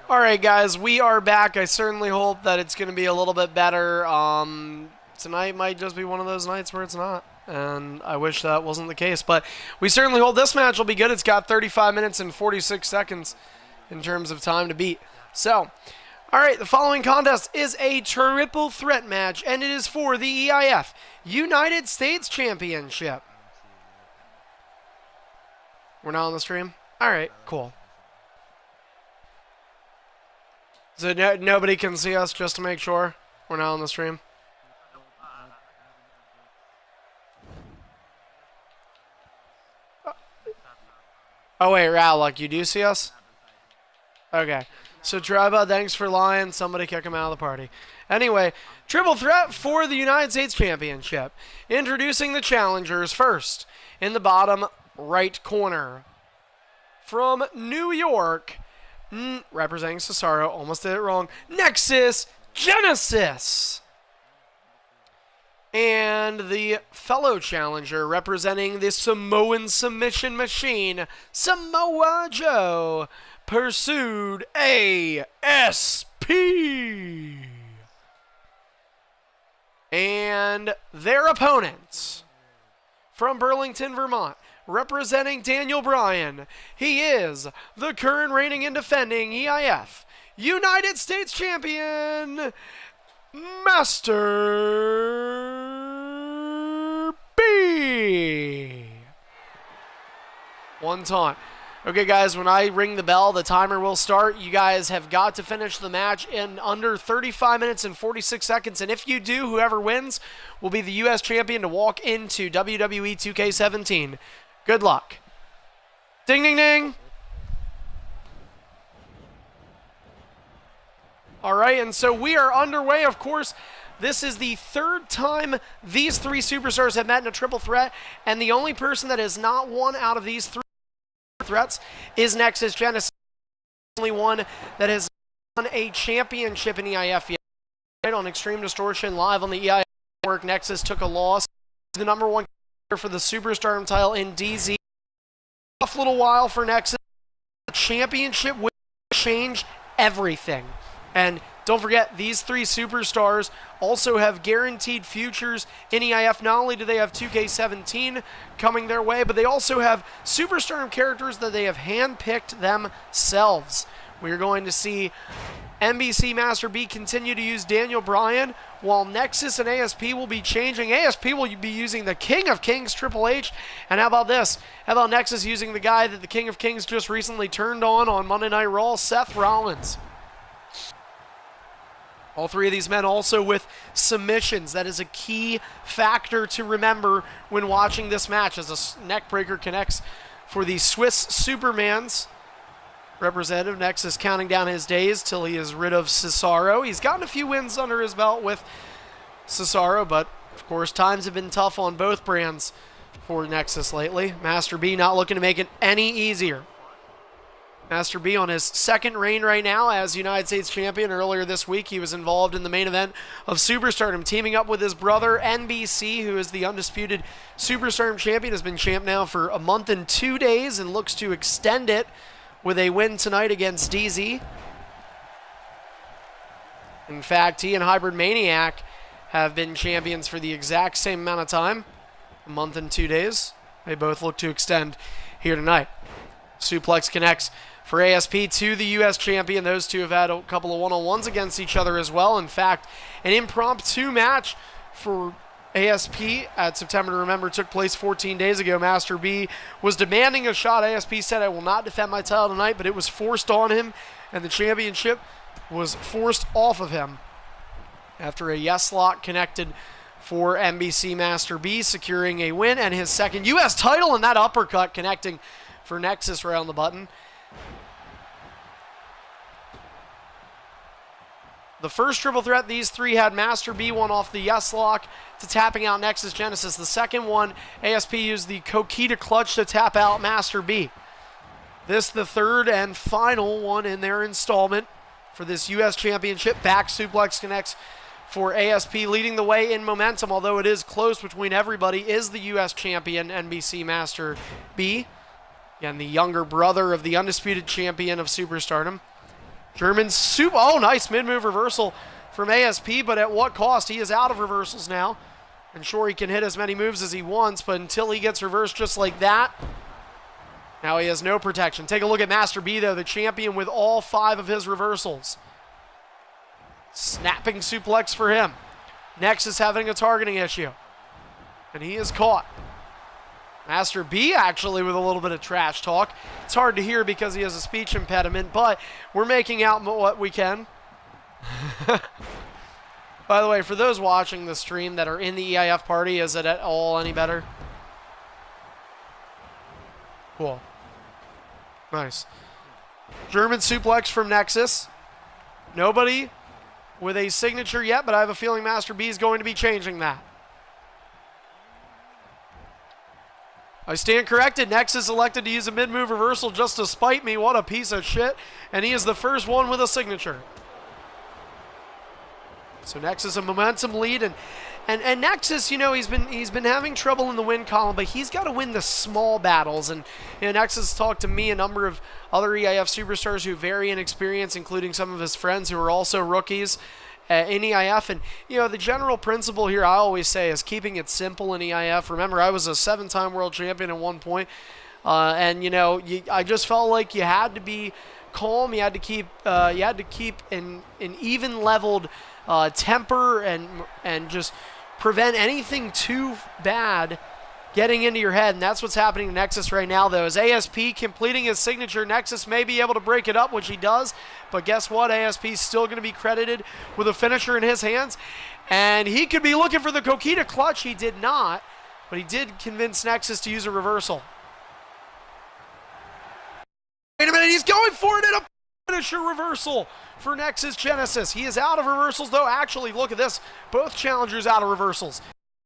All right, guys, we are back. I certainly hope that it's going to be a little bit better. Tonight might just be one of those nights where it's not, and I wish that wasn't the case. But we certainly hope this match will be good. It's got 35 minutes and 46 seconds in terms of time to beat. So, all right, the following contest is a triple threat match, and it is for the EIF United States Championship. We're not on the stream? All right, cool. So nobody can see us, just to make sure we're not on the stream? Oh, wait, Rowlock, you do see us? Okay. So, Triba, thanks for lying. Somebody kick him out of the party. Anyway, triple threat for the United States Championship. Introducing the challengers first. In the bottom right corner. From New York, representing Cesaro, almost did it wrong, Nexus Genesis. And the fellow challenger representing the Samoan submission machine, Samoa Joe, Pursued ASP. And their opponents from Burlington, Vermont, representing Daniel Bryan. He is the current reigning and defending EIF United States Champion, Master B. One time. Okay, guys, when I ring the bell, the timer will start. You guys have got to finish the match in under 35 minutes and 46 seconds. And if you do, whoever wins will be the U.S. champion to walk into WWE 2K17. Good luck. Ding, ding, ding. All right, and so we are underway. Of course, this is the third time these three superstars have met in a triple threat, and the only person that has not won out of these three threats is Nexus Genesis. The only one that has won a championship in EIF yet. Right on Extreme Distortion, live on the EIF network, Nexus took a loss. The number one for the Superstardom title in DZ. Tough little while for Nexus. The championship will change everything. And don't forget, these three superstars also have guaranteed futures in EIF. Not only do they have 2K17 coming their way, but they also have Superstardom characters that they have handpicked themselves. We're going to see NBC Master B continue to use Daniel Bryan, while Nexus and ASP will be changing. ASP will be using the King of Kings, Triple H. And how about this? How about Nexus using the guy that the King of Kings just recently turned on Monday Night Raw, Seth Rollins. All three of these men also with submissions. That is a key factor to remember when watching this match, as a neckbreaker connects for the Swiss Supermans. Representative Nexus counting down his days till he is rid of Cesaro. He's gotten a few wins under his belt with Cesaro, but of course times have been tough on both brands for Nexus lately. Master B not looking to make it any easier. Master B on his second reign right now as United States Champion. Earlier this week, he was involved in the main event of Superstardom, teaming up with his brother, NBC, who is the undisputed Superstardom Champion. Has been champ now for a month and 2 days and looks to extend it with a win tonight against DZ. In fact, he and Hybrid Maniac have been champions for the exact same amount of time, a month and 2 days. They both look to extend here tonight. Suplex connects for ASP to the U.S. champion. Those two have had a couple of one-on-ones against each other as well. In fact, an impromptu match for ASP at September to Remember took place 14 days ago. Master B was demanding a shot. ASP said, "I will not defend my title tonight," but it was forced on him, and the championship was forced off of him after a yes lock connected for NBC Master B, securing a win and his second U.S. title, and that uppercut connecting for Nexus right on the button. The first triple threat, these three had Master B one off the yes lock to tapping out Nexus Genesis. The second one, ASP used the Coquita clutch to tap out Master B. This the third and final one in their installment for this U.S. Championship. Back suplex connects for ASP, leading the way in momentum, although it is close between everybody, is the U.S. Champion, NBC Master B. Again, the younger brother of the undisputed champion of Superstardom. German soup. Oh, nice mid-move reversal from ASP, but at what cost? He is out of reversals now. And sure, he can hit as many moves as he wants, but until he gets reversed just like that, now he has no protection. Take a look at Master B, though, the champion with all 5 of his reversals. Snapping suplex for him. Nexus having a targeting issue. And he is caught. Master B actually with a little bit of trash talk. It's hard to hear because he has a speech impediment, but we're making out what we can. By the way, for those watching the stream that are in the EIF party, is it at all any better? Cool. Nice. German suplex from Nexus. Nobody with a signature yet, but I have a feeling Master B is going to be changing that. I stand corrected. Nexus elected to use a mid-move reversal just to spite me. What a piece of shit. And he is the first one with a signature. So Nexus a momentum lead, and Nexus, you know, he's been having trouble in the win column, but he's got to win the small battles. And you know, Nexus talked to me, a number of other EIF superstars who are very inexperienced, including some of his friends who are also rookies in EIF. And you know, the general principle here, I always say, is keeping it simple in EIF. Remember, I was a 7-time world champion at one point, and you know, I just felt like you had to be calm. You had to keep an even leveled temper and just prevent anything too bad getting into your head. And that's what's happening to Nexus right now, though. As ASP completing his signature, Nexus may be able to break it up, which he does. But guess what? ASP is still going to be credited with a finisher in his hands. And he could be looking for the Coquita clutch. He did not, but he did convince Nexus to use a reversal. Wait a minute, he's going for it in a finisher reversal for Nexus Genesis. He is out of reversals, though. Actually, look at this. Both challengers out of reversals.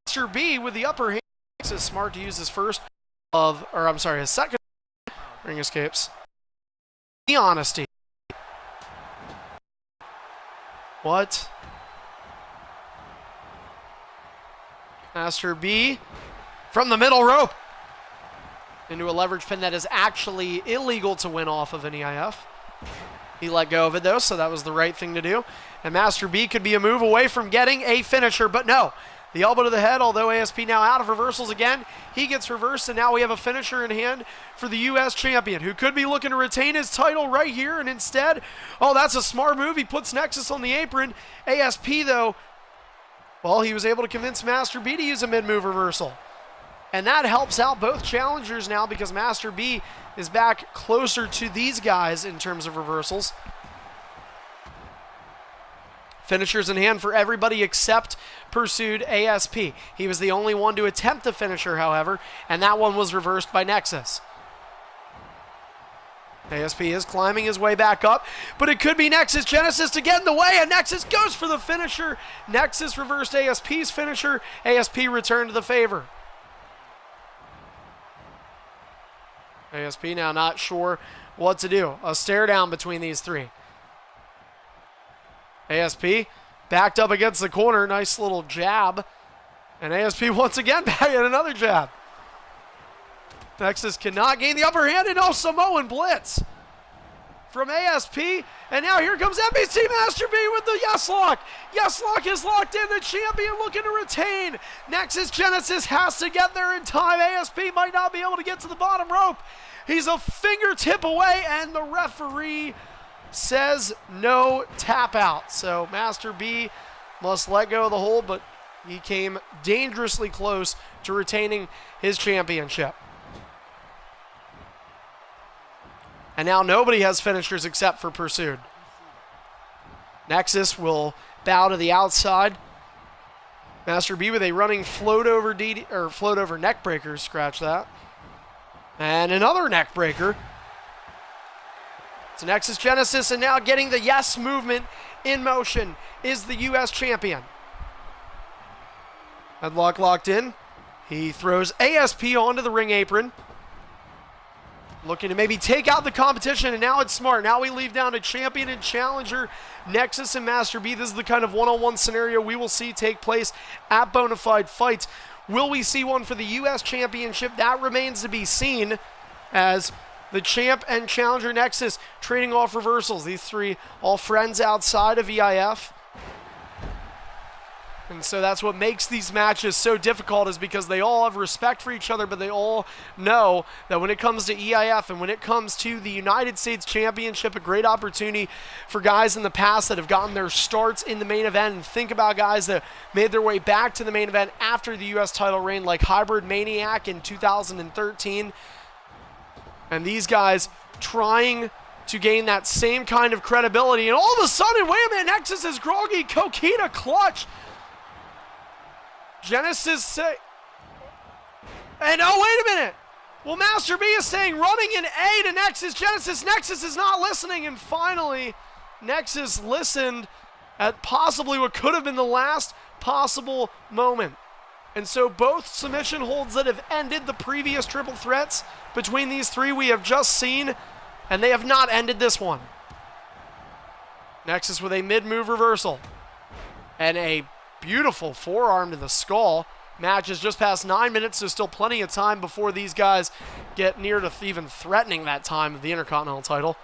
Master B with the upper hand. Nexus smart to use his his second ring escapes. The honesty. What? Master B from the middle rope into a leverage pin that is actually illegal to win off of an EIF. He let go of it, though, so that was the right thing to do. And Master B could be a move away from getting a finisher, but no. The elbow to the head, although ASP now out of reversals again, he gets reversed, and now we have a finisher in hand for the U.S. champion, who could be looking to retain his title right here, and instead, oh, that's a smart move. He puts Nexus on the apron. ASP, though, well, he was able to convince Master B to use a mid-move reversal. And that helps out both challengers now because Master B is back closer to these guys in terms of reversals. Finishers in hand for everybody except pursued ASP. He was the only one to attempt the finisher, however, and that one was reversed by Nexus. ASP is climbing his way back up, but it could be Nexus Genesis to get in the way, and Nexus goes for the finisher. Nexus reversed ASP's finisher. ASP returned to the favor. ASP now not sure what to do. A stare down between these three. ASP backed up against the corner. Nice little jab. And ASP once again back at another jab. Nexus cannot gain the upper hand. And no Samoan blitz from ASP. And now here comes NBC Master B with the yes lock. Yes lock is locked in. The champion looking to retain. Nexus Genesis has to get there in time. ASP might not be able to get to the bottom rope. He's a fingertip away, and the referee says no tap out. So Master B must let go of the hold, but he came dangerously close to retaining his championship. And now nobody has finishers except for Pursued. Nexus will bow to the outside. Master B with a running float over neck breaker, scratch that. And another neck breaker. It's Nexus Genesis, and now getting the yes movement in motion is the U.S. champion. Headlock locked in. He throws ASP onto the ring apron. Looking to maybe take out the competition, and now it's smart. Now we leave down to champion and challenger, Nexus and Master B. This is the kind of one-on-one scenario we will see take place at Bonafide Fights. Will we see one for the U.S. Championship? That remains to be seen, as the champ and challenger Nexus trading off reversals. These three all friends outside of EIF. And so that's what makes these matches so difficult, is because they all have respect for each other, but they all know that when it comes to EIF and when it comes to the United States Championship, a great opportunity for guys in the past that have gotten their starts in the main event. And think about guys that made their way back to the main event after the U.S. title reign, like Hybrid Maniac in 2013. And these guys trying to gain that same kind of credibility. And all of a sudden, wait a minute, Nexus is groggy. Coquina clutch. Genesis say, and oh, wait a minute. Well, Master B is saying running in A to Nexus. Nexus is not listening. And finally, Nexus listened at possibly what could have been the last possible moment. And so both submission holds that have ended the previous triple threats between these three we have just seen, and they have not ended this one. Nexus with a mid-move reversal and a beautiful forearm to the skull. Match is just past 9 minutes, so still plenty of time before these guys get near to even threatening that time of the Intercontinental title.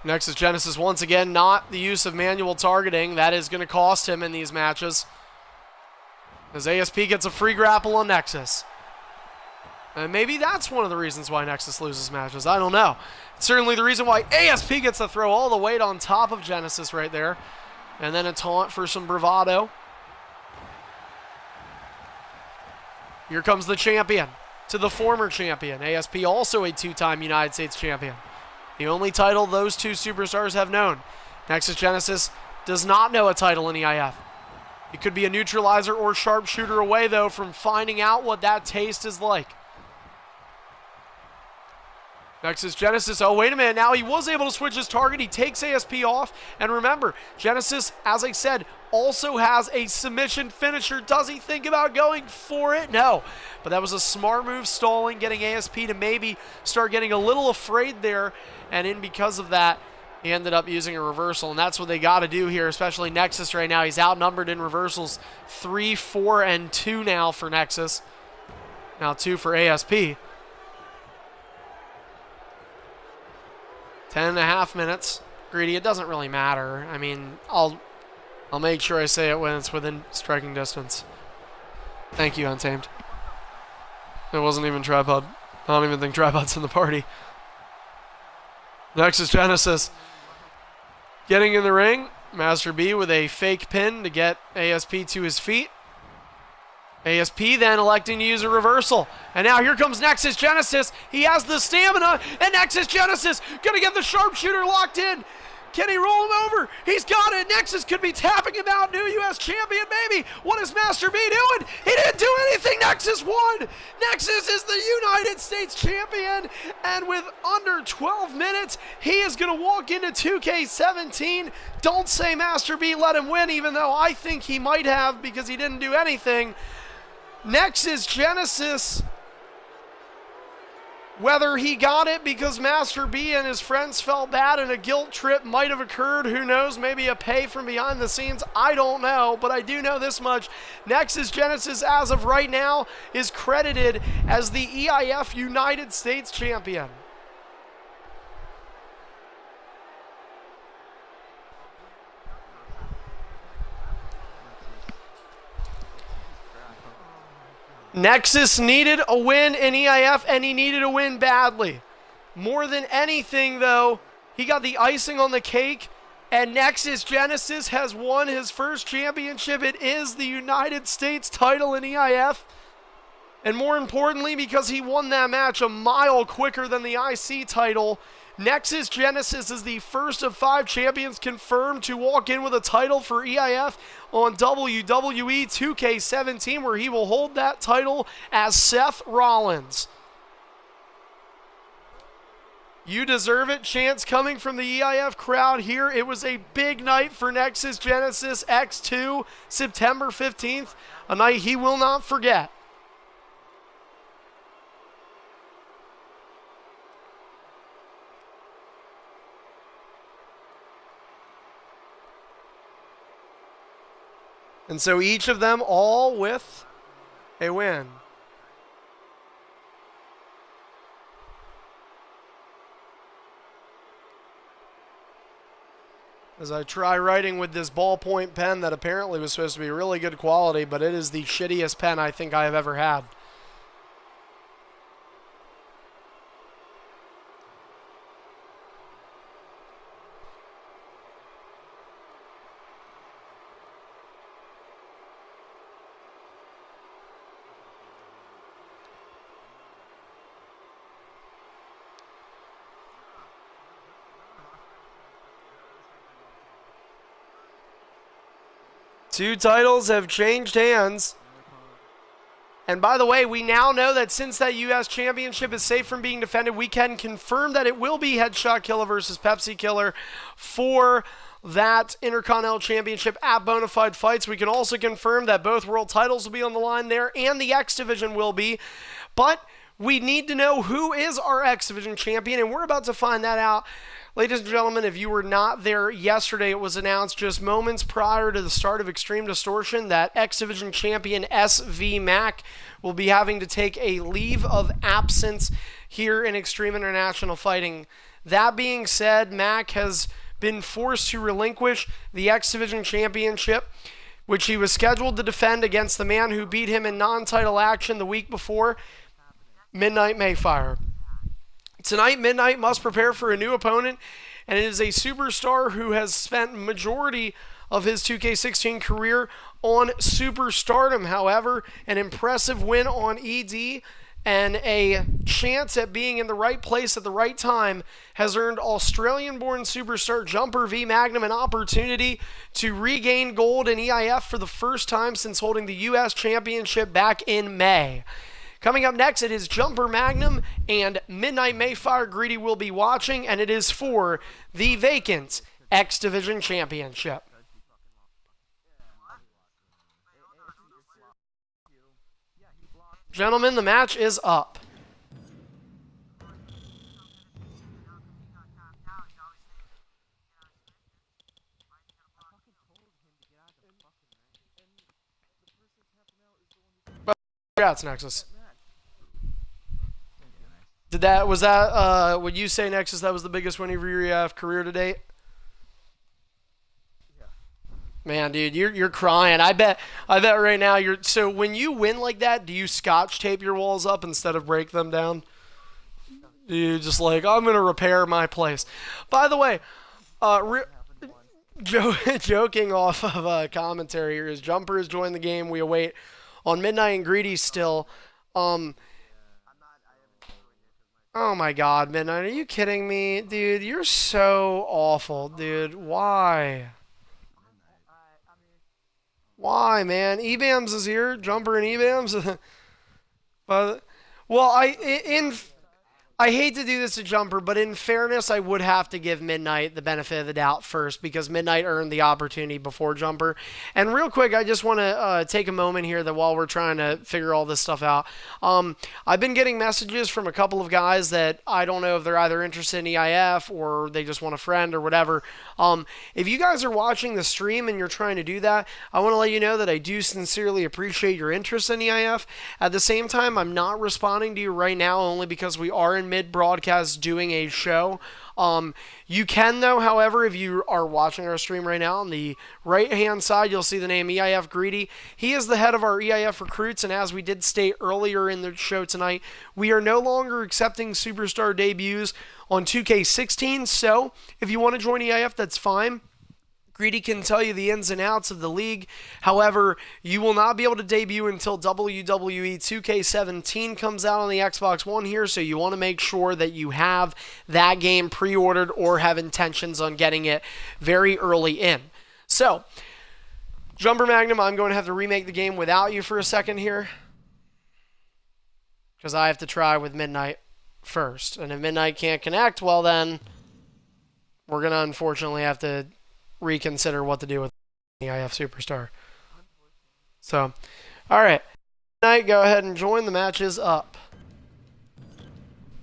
Nexus Genesis once again not the use of manual targeting. That is going to cost him in these matches, as ASP gets a free grapple on Nexus. And maybe that's one of the reasons why Nexus loses matches. I don't know. It's certainly the reason why ASP gets to throw all the weight on top of Genesis right there. And then a taunt for some bravado. Here comes the champion to the former champion. ASP also a two-time United States champion. The only title those two superstars have known. Nexus Genesis does not know a title in EIF. He could be a neutralizer or sharpshooter away, though, from finding out what that taste is like. Nexus Genesis, oh wait a minute, now he was able to switch his target. He takes ASP off, and remember, Genesis, as I said, also has a submission finisher. Does he think about going for it? No, but that was a smart move, stalling, getting ASP to maybe start getting a little afraid there, and because of that, he ended up using a reversal, and that's what they got to do here, especially Nexus right now. He's outnumbered in reversals, 3, 4, and 2 now for Nexus. Now 2 for ASP. 10.5 minutes. Greedy, it doesn't really matter. I mean, I'll make sure I say it when it's within striking distance. Thank you, Untamed. It wasn't even Tripod. I don't even think Tripod's in the party. Nexus Genesis getting in the ring. Master B with a fake pin to get ASP to his feet. ASP then electing to use a reversal. And now here comes Nexus Genesis. He has the stamina, and Nexus Genesis gonna get the sharpshooter locked in. Can he roll him over? He's got it. Nexus could be tapping him out. New U.S. champion, maybe. What is Master B doing? He didn't do anything. Nexus won. Nexus is the United States champion. And with under 12 minutes, he is going to walk into 2K17. Don't say Master B let him win, even though I think he might have, because he didn't do anything. Nexus Genesis, whether he got it because Master B and his friends felt bad and a guilt trip might have occurred, who knows, maybe a pay from behind the scenes, I don't know, but I do know this much. Nexus Genesis, as of right now, is credited as the EIF United States champion. Nexus needed a win in EIF, and he needed a win badly. More than anything, though, he got the icing on the cake, and Nexus Genesis has won his first championship. It is the United States title in EIF. And more importantly, because he won that match a mile quicker than the IC title, Nexus Genesis is the first of 5 champions confirmed to walk in with a title for EIF on WWE 2K17, where he will hold that title as Seth Rollins. You deserve it. Chants coming from the EIF crowd here. It was a big night for Nexus Genesis X2, September 15th, a night he will not forget. And so each of them all with a win. As I try writing with this ballpoint pen that apparently was supposed to be really good quality, but it is the shittiest pen I think I have ever had. Two titles have changed hands. And by the way, we now know that since that U.S. Championship is safe from being defended, we can confirm that it will be Headshot Killer versus Pepsi Killer for that Intercontinental Championship at Bonafide Fights. We can also confirm that both world titles will be on the line there, and the X Division will be. But we need to know who is our X Division champion, and we're about to find that out. Ladies and gentlemen, if you were not there yesterday, it was announced just moments prior to the start of Extreme Distortion that X Division champion SV Mac will be having to take a leave of absence here in Extreme International Fighting. That being said, Mac has been forced to relinquish the X Division championship, which he was scheduled to defend against the man who beat him in non-title action the week before, Midnight Mayfire. Tonight, Midnight must prepare for a new opponent, and it is a superstar who has spent majority of his 2K16 career on Superstardom. However, an impressive win on ED and a chance at being in the right place at the right time has earned Australian-born superstar Jumper V Magnum an opportunity to regain gold in EIF for the first time since holding the U.S. Championship back in May. Coming up next, it is Jumper Magnum and Midnight Mayfire Greedy will be watching, and it is for the vacant X Division Championship. Gentlemen, the match is up. Congrats, Nexus. Would you say, Nexus, that was the biggest win of your EIF career to date? Yeah. Man, dude, you're crying. I bet right now so when you win like that, do you scotch tape your walls up instead of break them down? Do you just like, I'm gonna repair my place? By the way, joking off of commentary here, is Jumper has joined the game. We await on Midnight and Greedy still. Oh my god, Midnight, are you kidding me? Dude, you're so awful, dude. Why? Why, man? EBAMS is here. Jumper and EBAMS. Well, I hate to do this to Jumper, but in fairness, I would have to give Midnight the benefit of the doubt first because Midnight earned the opportunity before Jumper. And real quick, I just want to take a moment here that while we're trying to figure all this stuff out, I've been getting messages from a couple of guys that I don't know if they're either interested in EIF or they just want a friend or whatever. If you guys are watching the stream and you're trying to do that, I want to let you know that I do sincerely appreciate your interest in EIF. At the same time, I'm not responding to you right now only because we are in mid-broadcast doing a show. You can, though, however, if you are watching our stream right now, on the right-hand side, you'll see the name EIF Greedy. He is the head of our EIF recruits, and as we did state earlier in the show tonight, we are no longer accepting superstar debuts on 2K16, so if you want to join EIF, that's fine. Greedy can tell you the ins and outs of the league. However, you will not be able to debut until WWE 2K17 comes out on the Xbox One here, so you want to make sure that you have that game pre-ordered or have intentions on getting it very early in. So, Jumper Magnum, I'm going to have to remake the game without you for a second here, because I have to try with Midnight first. And if Midnight can't connect, well then, we're going to unfortunately have to reconsider what to do with the EIF Superstar. So, alright. Midnight, go ahead and join. The match is up.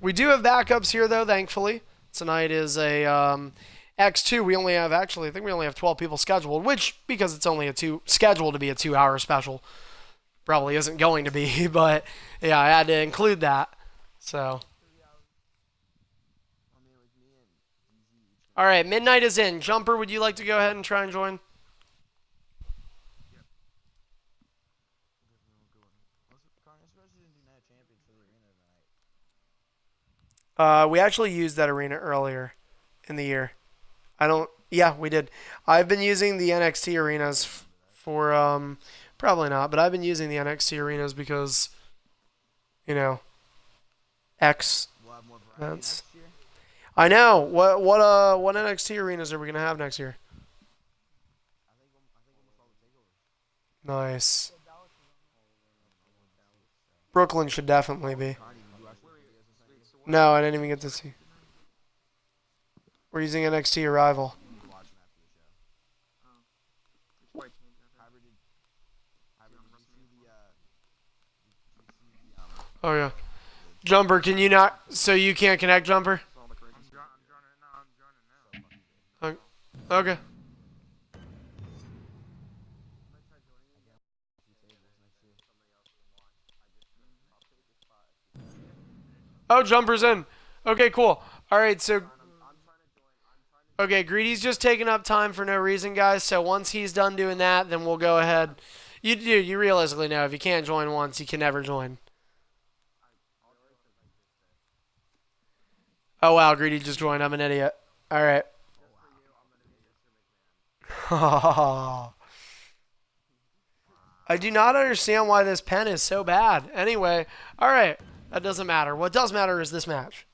We do have backups here, though, thankfully. Tonight is a X2. We only have, actually, I think we only have 12 people scheduled, which, because it's only scheduled to be a 2-hour special, probably isn't going to be, but, yeah, I had to include that. So. All right, Midnight is in. Jumper, would you like to go ahead and try and join? We actually used that arena earlier in the year. Yeah, we did. I've been using the NXT arenas for, probably not, but I've been using the NXT arenas because, you know, X events. I know. What NXT arenas are we gonna have next year? Nice. Brooklyn should definitely be. No, I didn't even get to see. We're using NXT Arrival. Oh yeah. Jumper, can you not? So you can't connect, Jumper? Okay. Oh, Jumper's in. Okay, cool. All right, so. Okay, Greedy's just taking up time for no reason, guys. So once he's done doing that, then we'll go ahead. You realistically know if you can't join once, you can never join. Oh wow, Greedy just joined. I'm an idiot. All right. I do not understand why this pen is so bad. Anyway, all right. That doesn't matter. What does matter is this match.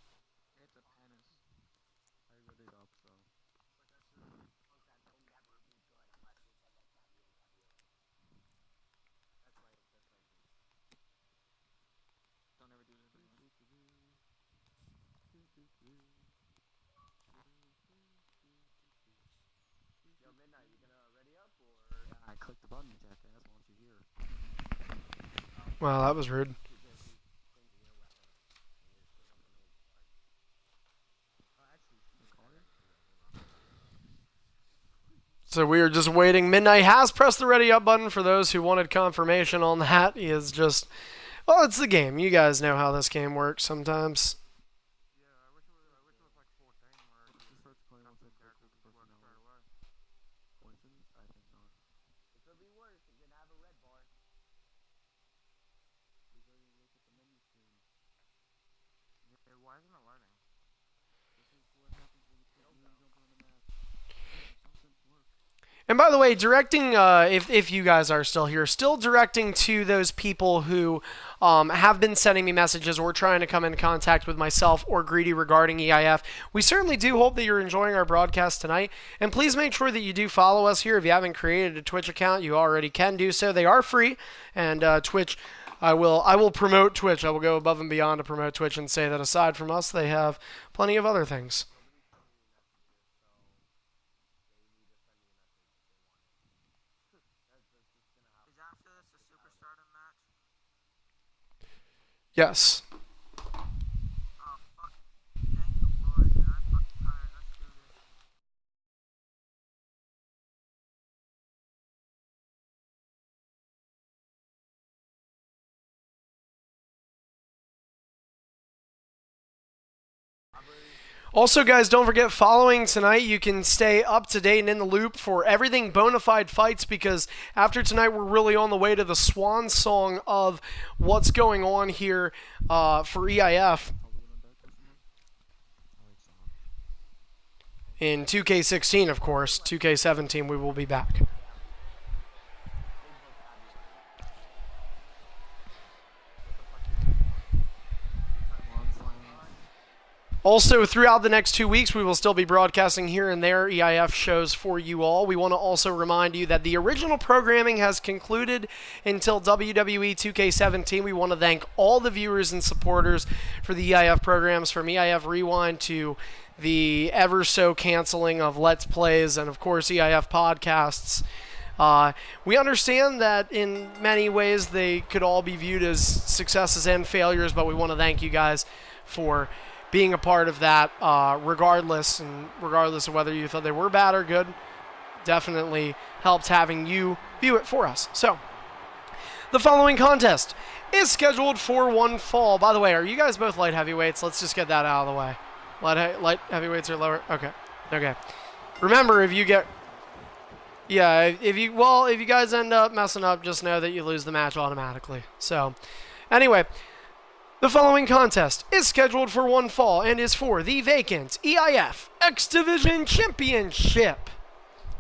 Wow, that was rude. So we are just waiting. Midnight has pressed the ready up button for those who wanted confirmation on that. He is just, well, it's the game. You guys know how this game works sometimes. And by the way, directing, if you guys are still here, still directing to those people who have been sending me messages or trying to come in contact with myself or Greedy regarding EIF. We certainly do hope that you're enjoying our broadcast tonight. And please make sure that you do follow us here. If you haven't created a Twitch account, you already can do so. They are free. And Twitch, I will promote Twitch. I will go above and beyond to promote Twitch and say that aside from us, they have plenty of other things. Yes. Also, guys, don't forget, following tonight, you can stay up to date and in the loop for everything Bonafide Fights, because after tonight, we're really on the way to the swan song of what's going on here for EIF. In 2K16, of course. 2K17, we will be back. Also, throughout the next 2 weeks, we will still be broadcasting here and there EIF shows for you all. We want to also remind you that the original programming has concluded until WWE 2K17. We want to thank all the viewers and supporters for the EIF programs, from EIF Rewind to the ever so canceling of Let's Plays and, of course, EIF podcasts. We understand that in many ways they could all be viewed as successes and failures, but we want to thank you guys for being a part of that, regardless of whether you thought they were bad or good. Definitely helped having you view it for us. So, the following contest is scheduled for one fall. By the way, are you guys both light heavyweights? Let's just get that out of the way. Light heavyweights or lower? Okay. Okay. Remember, if you get... Yeah, if you guys end up messing up, just know that you lose the match automatically. So, anyway, the following contest is scheduled for one fall and is for the vacant EIF X2 Championship.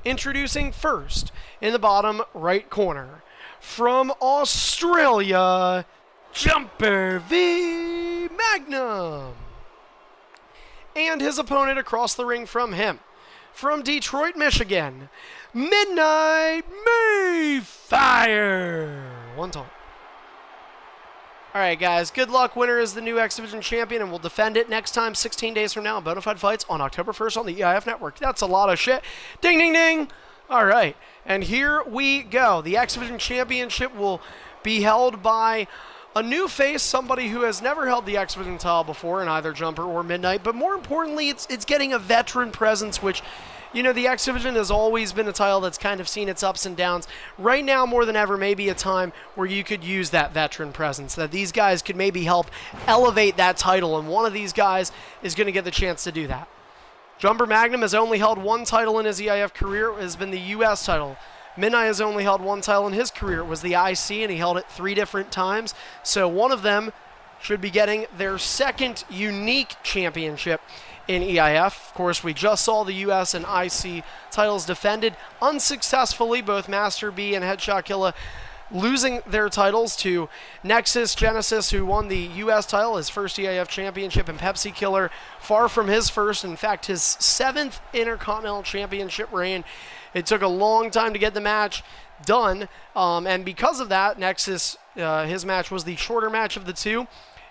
Introducing first, in the bottom right corner, from Australia, Jumper v Magnum. And his opponent across the ring from him, from Detroit, Michigan, Midnight Mayfire. One time. Alright guys, good luck. Winner is the new X Division champion, and we'll defend it next time 16 days from now in Bonafide Fights on October 1st on the EIF Network. That's a lot of shit. Ding, ding, ding. Alright, and here we go. The X Division Championship will be held by a new face, somebody who has never held the X Division title before in either Jumper or Midnight, but more importantly, it's getting a veteran presence, which, you know, the X Division has always been a title that's kind of seen its ups and downs. Right now, more than ever, maybe a time where you could use that veteran presence, that these guys could maybe help elevate that title, and one of these guys is going to get the chance to do that. Jumper Magnum has only held one title in his EIF career. It has been the U.S. title. Midnight has only held one title in his career. It was the IC, and he held it 3 different times. So one of them should be getting their second unique championship in EIF. Of course, we just saw the US and IC titles defended unsuccessfully, both Master B and Headshot Killa losing their titles to Nexus Genesis, who won the US title, his first EIF championship, and Pepsi Killer, far from his first, in fact, his 7th Intercontinental Championship reign. It took a long time to get the match done, and because of that, Nexus, his match was the shorter match of the two,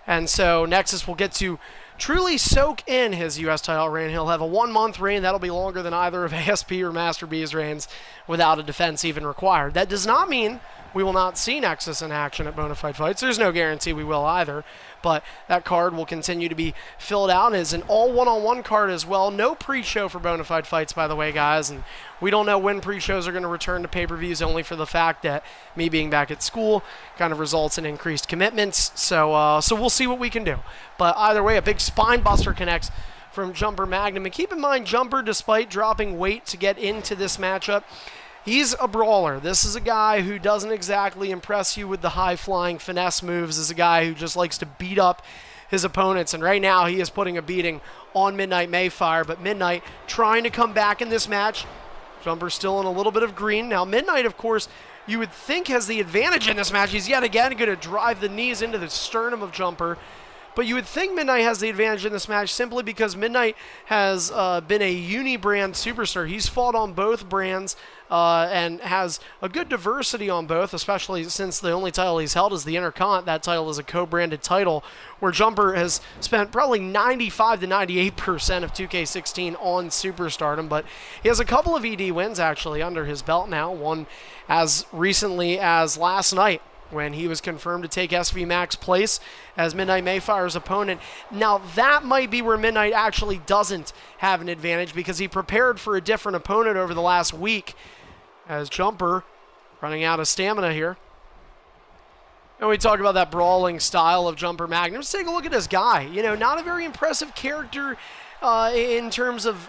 and so Nexus will get to truly soak in his U.S. title reign. He'll have a 1-month reign. That'll be longer than either of ASP or Master B's reigns without a defense even required. That does not mean we will not see Nexus in action at Bonafide Fights. There's no guarantee we will either, but that card will continue to be filled out as an all one-on-one card as well. No pre-show for Bonafide Fights, by the way, guys, and we don't know when pre-shows are going to return to pay-per-views, only for the fact that me being back at school kind of results in increased commitments, so we'll see what we can do. But either way, a big spine buster connects from Jumper Magnum, and keep in mind, Jumper, despite dropping weight to get into this matchup, he's a brawler. This is a guy who doesn't exactly impress you with the high-flying finesse moves. This is a guy who just likes to beat up his opponents, and right now he is putting a beating on Midnight Mayfire, but Midnight trying to come back in this match. Jumper still in a little bit of green. Now, Midnight, of course, you would think has the advantage in this match. He's yet again going to drive the knees into the sternum of Jumper. But you would think Midnight has the advantage in this match simply because Midnight has been a uni-brand superstar. He's fought on both brands and has a good diversity on both, especially since the only title he's held is the Intercont. That title is a co-branded title where Jumper has spent probably 95 to 98% of 2K16 on superstardom. But he has a couple of ED wins actually under his belt now, one as recently as last night, when he was confirmed to take SV Mac's place as Midnight Mayfire's opponent. Now, that might be where Midnight actually doesn't have an advantage because he prepared for a different opponent over the last week, as Jumper running out of stamina here. And we talk about that brawling style of Jumper Magnum. Let's take a look at this guy. You know, not a very impressive character in terms of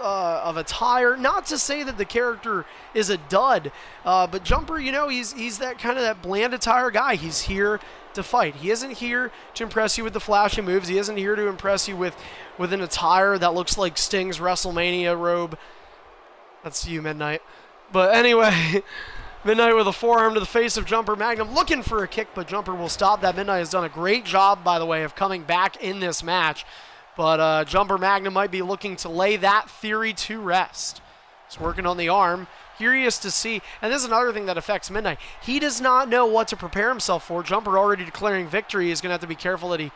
attire. Not to say that the character is a dud, but Jumper, you know, he's that kind of that bland attire guy. He's here to fight. He isn't here to impress you with the flashy moves. He isn't here to impress you with an attire that looks like Sting's WrestleMania robe. That's you, Midnight. But anyway, Midnight with a forearm to the face of Jumper Magnum, looking for a kick, but Jumper will stop that. Midnight has done a great job, by the way, of coming back in this match. But Jumper Magnum might be looking to lay that theory to rest. He's working on the arm. Curious to see. And this is another thing that affects Midnight. He does not know what to prepare himself for. Jumper already declaring victory. He's going to have to be careful that he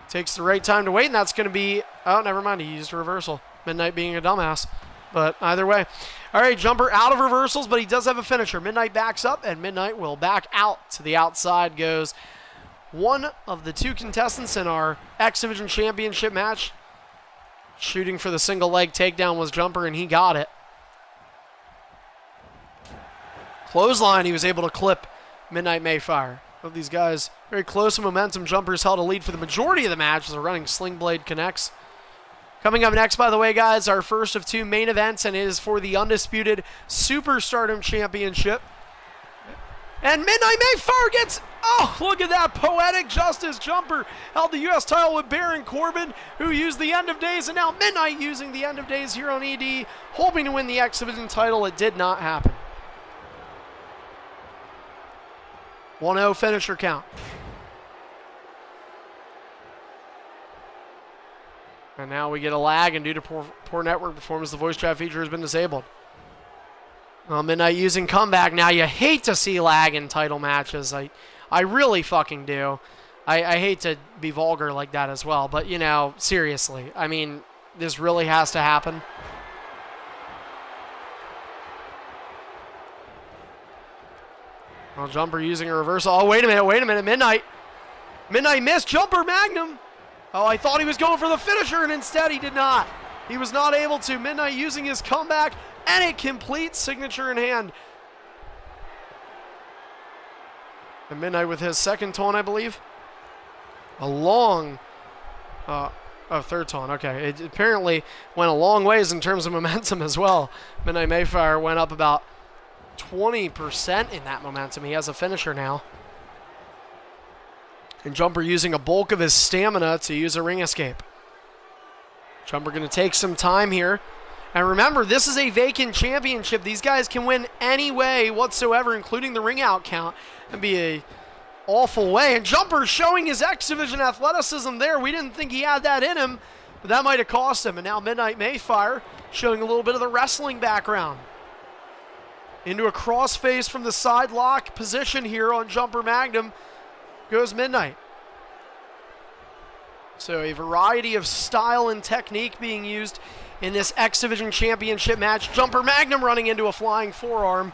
takes the right time to wait. And that's going to be... Oh, never mind. He used a reversal. Midnight being a dumbass. But either way. All right, Jumper out of reversals, but he does have a finisher. Midnight backs up, and Midnight will back out. To the outside goes one of the two contestants in our X Division Championship match. Shooting for the single leg takedown was Jumper, and he got it. Clothesline, he was able to clip Midnight Mayfire. Both these guys very close in momentum. Jumper's held a lead for the majority of the match as a running sling blade connects. Coming up next, by the way, guys, our first of 2 main events, and it is for the Undisputed Superstardom Championship. And Midnight Mayfire gets, oh, look at that, poetic justice. Jumper held the U.S. title with Baron Corbin, who used the End of Days, and now Midnight using the End of Days here on ED, hoping to win the X Division title. It did not happen. 1-0 finisher count. And now we get a lag, and due to poor network performance, the voice chat feature has been disabled. Midnight using comeback. Now, you hate to see lag in title matches. I really fucking do. I hate to be vulgar like that as well, but, you know, seriously. I mean, this really has to happen. Well, Jumper using a reversal. Oh, wait a minute. Midnight missed Jumper Magnum. Oh, I thought he was going for the finisher, and instead he did not. He was not able to. Midnight using his comeback, and a complete signature in hand. And Midnight with his second taunt, I believe. A long, third taunt. Okay, it apparently went a long ways in terms of momentum as well. Midnight Mayfire went up about 20% in that momentum. He has a finisher now. And Jumper using a bulk of his stamina to use a ring escape. Jumper going to take some time here. And remember, this is a vacant championship. These guys can win any way whatsoever, including the ring out count. And be a awful way. And Jumper showing his X Division athleticism there. We didn't think he had that in him, but that might have cost him. And now Midnight Mayfire showing a little bit of the wrestling background. Into a crossface from the side lock position here on Jumper Magnum goes Midnight. So a variety of style and technique being used in this X Division Championship match. Jumper Magnum running into a flying forearm.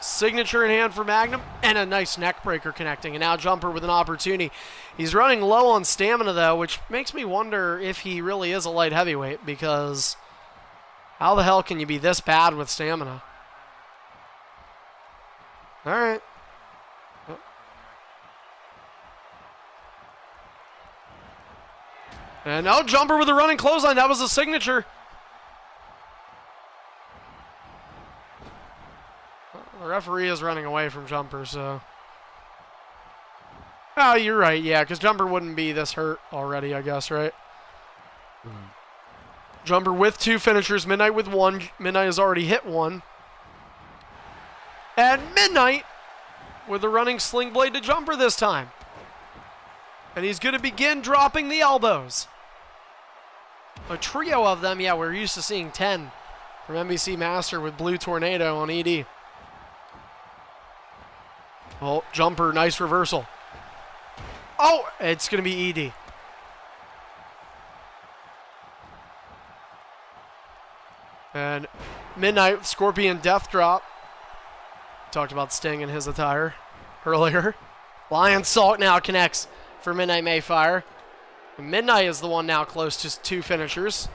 Signature in hand for Magnum, and a nice neck breaker connecting. And now Jumper with an opportunity. He's running low on stamina, though, which makes me wonder if he really is a light heavyweight, because how the hell can you be this bad with stamina? All right. And now Jumper with a running clothesline. That was a signature. The referee is running away from Jumper, so. Oh, you're right, yeah, because Jumper wouldn't be this hurt already, I guess, right? Jumper with 2 finishers, Midnight with 1. Midnight has already hit 1. And Midnight with a running sling blade to Jumper this time. And he's going to begin dropping the elbows. A trio of them, yeah, we're used to seeing 10 from NBC Master with Blue Tornado on ED. Oh, Jumper, nice reversal. Oh, it's going to be ED. And Midnight, Scorpion Death Drop. Talked about Sting in his attire earlier. Lion Salt now connects for Midnight Mayfire. And Midnight is the one now close to 2 finishers.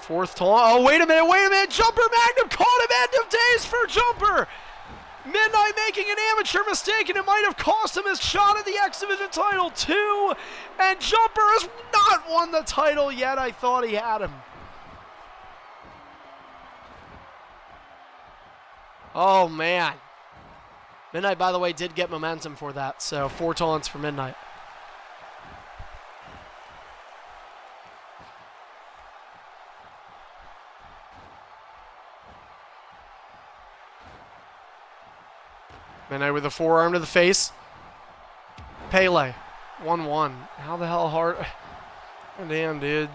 4th taunt. Oh, wait a minute. Jumper Magnum caught him. End of Days for Jumper. Midnight making an amateur mistake, and it might have cost him his shot at the X Division title, too. And Jumper has not won the title yet. I thought he had him. Oh, man. Midnight, by the way, did get momentum for that, so 4 taunts for Midnight. Midnight with a forearm to the face. Pele, 1-1. How the hell hard? Oh, damn, dude.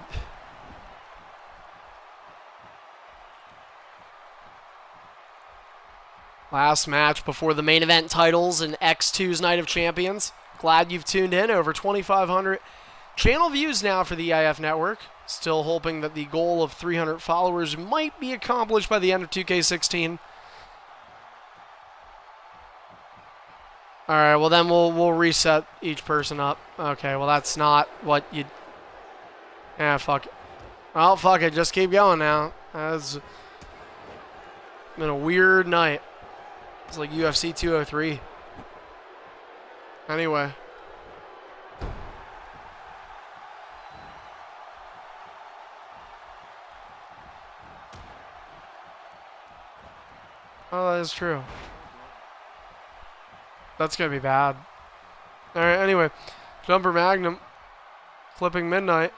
Last match before the main event titles in X2's Night of Champions. Glad you've tuned in. Over 2,500 channel views now for the EIF network. Still hoping that the goal of 300 followers might be accomplished by the end of 2K16. All right, well then we'll reset each person up. Okay, well that's not what you. Yeah, fuck it. Well, fuck it. Just keep going now. It's been a weird night. It's like UFC 203. Anyway. Oh, that is true. That's going to be bad. All right, anyway. Jumper Magnum. Flipping Midnight.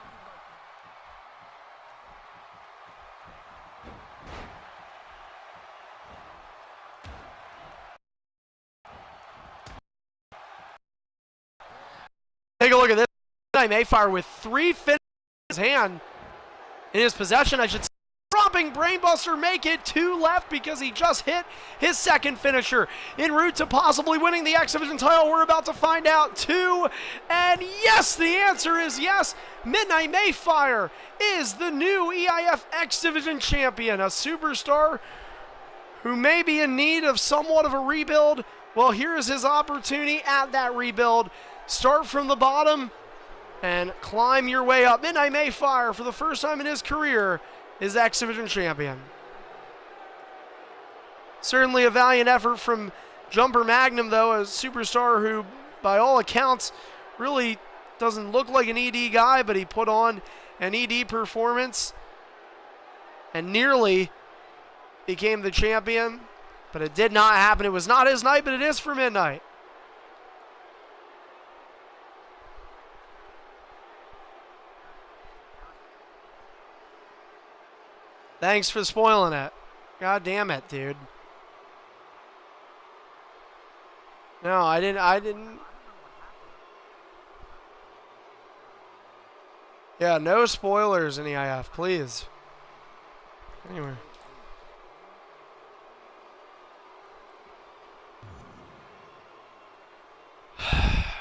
Take a look at this. Mayfire with 3 finishes in his hand. In his possession, I should say. Dropping Brainbuster, make it 2 left because he just hit his second finisher. En route to possibly winning the X Division title, we're about to find out 2. And yes, the answer is yes. Midnight Mayfire is the new EIF X Division champion, a superstar who may be in need of somewhat of a rebuild. Well, here is his opportunity at that rebuild. Start from the bottom and climb your way up. Midnight Mayfire, for the first time in his career, is X Division champion. Certainly a valiant effort from Jumper Magnum, though, a superstar who, by all accounts, really doesn't look like an ED guy, but he put on an ED performance and nearly became the champion, but it did not happen. It was not his night, but it is for Midnight. Thanks for spoiling it. God damn it, dude. No, I didn't. Yeah, no spoilers in EIF, please. Anyway.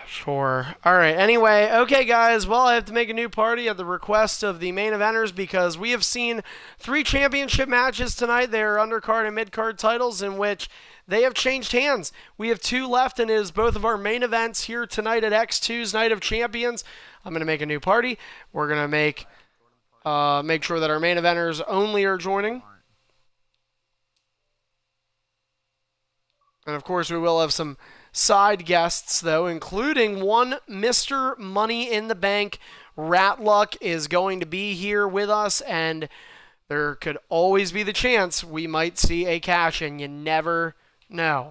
Sure. All right. Anyway, okay, guys. Well, I have to make a new party at the request of the main eventers because we have seen 3 championship matches tonight. They are undercard and midcard titles in which they have changed hands. We have 2 left, and it is both of our main events here tonight at X2's Night of Champions. I'm going to make a new party. We're going to make sure that our main eventers only are joining. And, of course, we will have some side guests, though, including one Mr. Money in the Bank. Ratluck is going to be here with us, and there could always be the chance we might see a cash-in. You never know.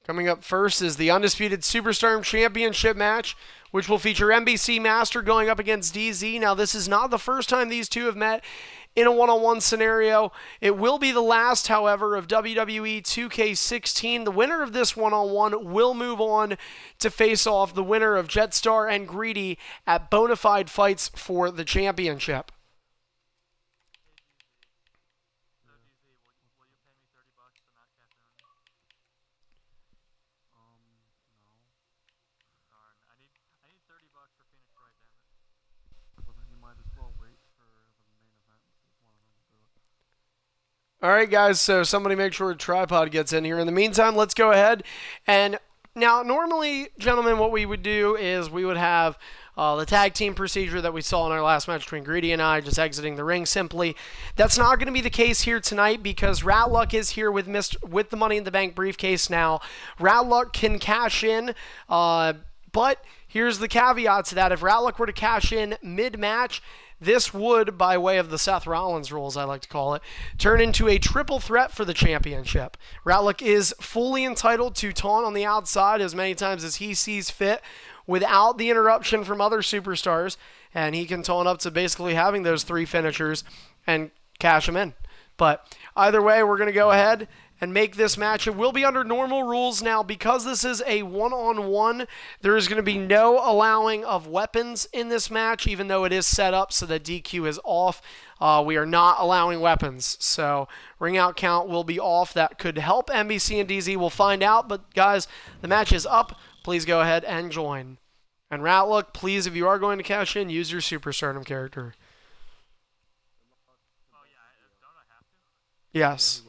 Coming up first is the Undisputed Superstar Championship match, which will feature NBC Master going up against DZ. Now, this is not the first time these two have met in a one-on-one scenario. It will be the last, however, of WWE 2K16. The winner of this one-on-one will move on to face off the winner of Jetstar and Greedy at Bonafide Fights for the championship. All right, guys, so somebody make sure a tripod gets in here. In the meantime, let's go ahead. And now, normally, gentlemen, what we would do is we would have the tag team procedure that we saw in our last match between Greedy and I, just exiting the ring simply. That's not going to be the case here tonight because Ratluck is here with the Money in the Bank briefcase now. Ratluck can cash in, but here's the caveat to that. If Ratluck were to cash in mid-match, this would, by way of the Seth Rollins rules, I like to call it, turn into a triple threat for the championship. Ratluck is fully entitled to taunt on the outside as many times as he sees fit without the interruption from other superstars, and he can taunt up to basically having those 3 finishers and cash them in. But either way, we're going to go ahead and make this match. It will be under normal rules now. Because this is a one-on-one, there is going to be no allowing of weapons in this match, even though it is set up so that DQ is off. We are not allowing weapons, so ring out count will be off. That could help NBC and DZ. We'll find out, but guys, the match is up. Please go ahead and join. And Ratluck, please, if you are going to cash in, use your Superstardom character. Yes.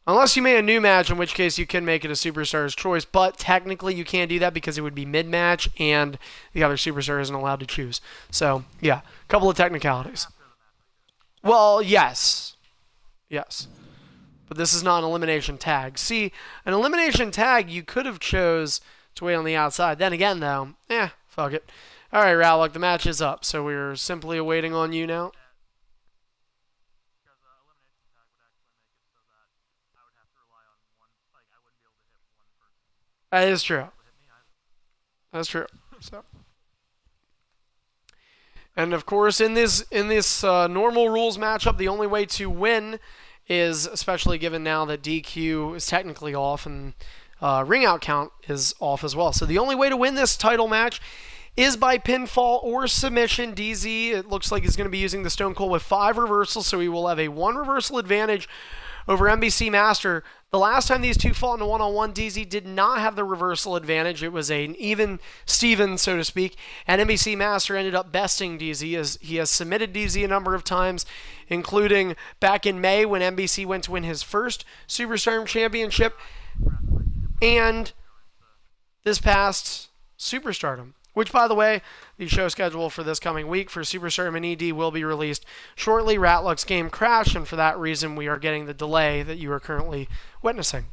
Unless you made a new match, in which case you can make it a Superstar's choice, but technically you can't do that because it would be mid-match and the other Superstar isn't allowed to choose. So, yeah, a couple of technicalities. Well, yes. Yes. But this is not an elimination tag. See, an elimination tag you could have chose to wait on the outside. Then again, though, fuck it. All right, Rowlock, the match is up, so we're simply awaiting on you now. That is true. That's true. So, and of course, in this normal rules matchup, the only way to win is, especially given now that DQ is technically off and ring out count is off as well. So the only way to win this title match is by pinfall or submission. DZ, it looks like he's going to be using the Stone Cold with 5 reversals, so he will have a 1 reversal advantage over NBC Master. The last time these two fought in a one-on-one, DZ did not have the reversal advantage. It was an even Steven, so to speak, and NBC Master ended up besting DZ as he has submitted DZ a number of times, including back in May when NBC went to win his first Superstardom Championship, and this past Superstardom. Which, by the way, the show schedule for this coming week for Superstardom and ED will be released shortly. Ratluck's game crashed, and for that reason, we are getting the delay that you are currently witnessing.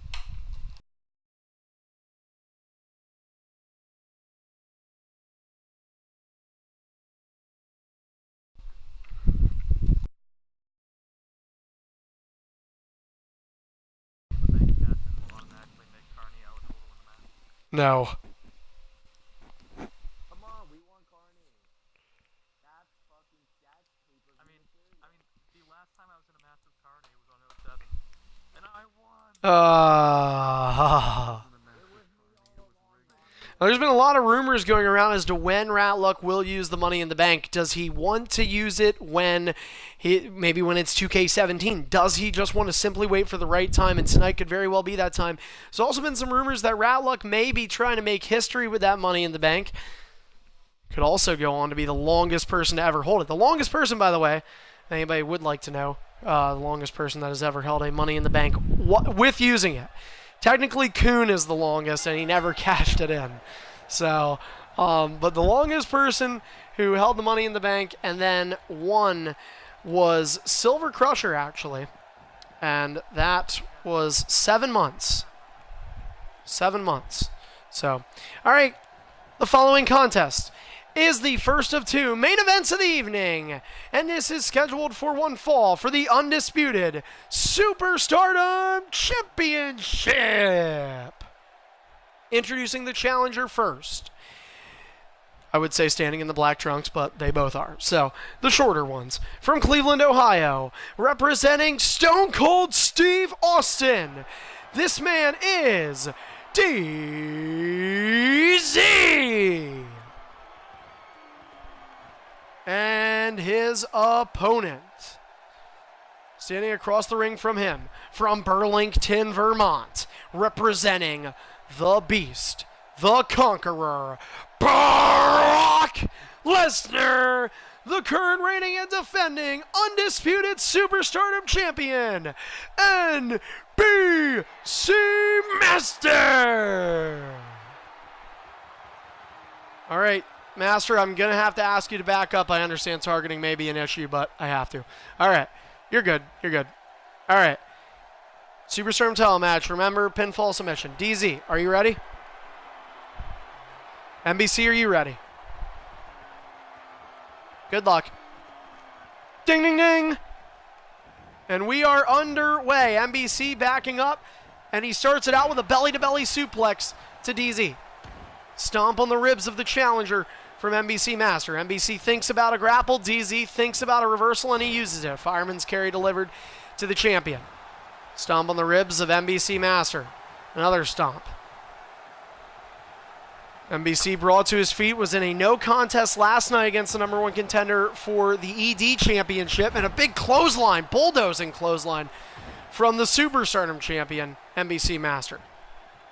No. There's been a lot of rumors going around as to when Ratluck will use the Money in the Bank. Does he want to use it maybe when it's 2K17? Does he just want to simply wait for the right time? And tonight could very well be that time. There's also been some rumors that Ratluck may be trying to make history with that Money in the Bank. Could also go on to be the longest person to ever hold it. The longest person, by the way, if anybody would like to know, the longest person that has ever held a Money in the Bank with using it. Technically, Kuhn is the longest, and he never cashed it in. So, but the longest person who held the Money in the Bank and then won was Silver Crusher, actually. And that was 7 months. 7 months. So, all right, the following contest is the first of 2 main events of the evening, and this is scheduled for one fall for the undisputed Superstardom Championship. Introducing the challenger first. I would say standing in the black trunks, but they both are. So, the shorter ones. From Cleveland, Ohio, representing Stone Cold Steve Austin. This man is DZ. And his opponent, standing across the ring from him, from Burlington, Vermont, representing the Beast, the Conqueror, Brock Lesnar, the current reigning and defending undisputed Superstardom Champion, NBC Master. All right. Master, I'm going to have to ask you to back up. I understand targeting may be an issue, but I have to. All right. You're good. You're good. All right. Superstardom telematch. Remember, pinfall submission. DZ, are you ready? NBC, are you ready? Good luck. Ding, ding, ding. And we are underway. NBC backing up, and he starts it out with a belly-to-belly suplex to DZ. Stomp on the ribs of the challenger from NBC Master. NBC thinks about a grapple. DZ thinks about a reversal, and he uses it. Fireman's carry delivered to the champion. Stomp on the ribs of NBC Master. Another stomp. NBC brought to his feet, was in a no contest last night against the #1 contender for the ED Championship, and a big clothesline, bulldozing clothesline from the Superstardom champion, NBC Master.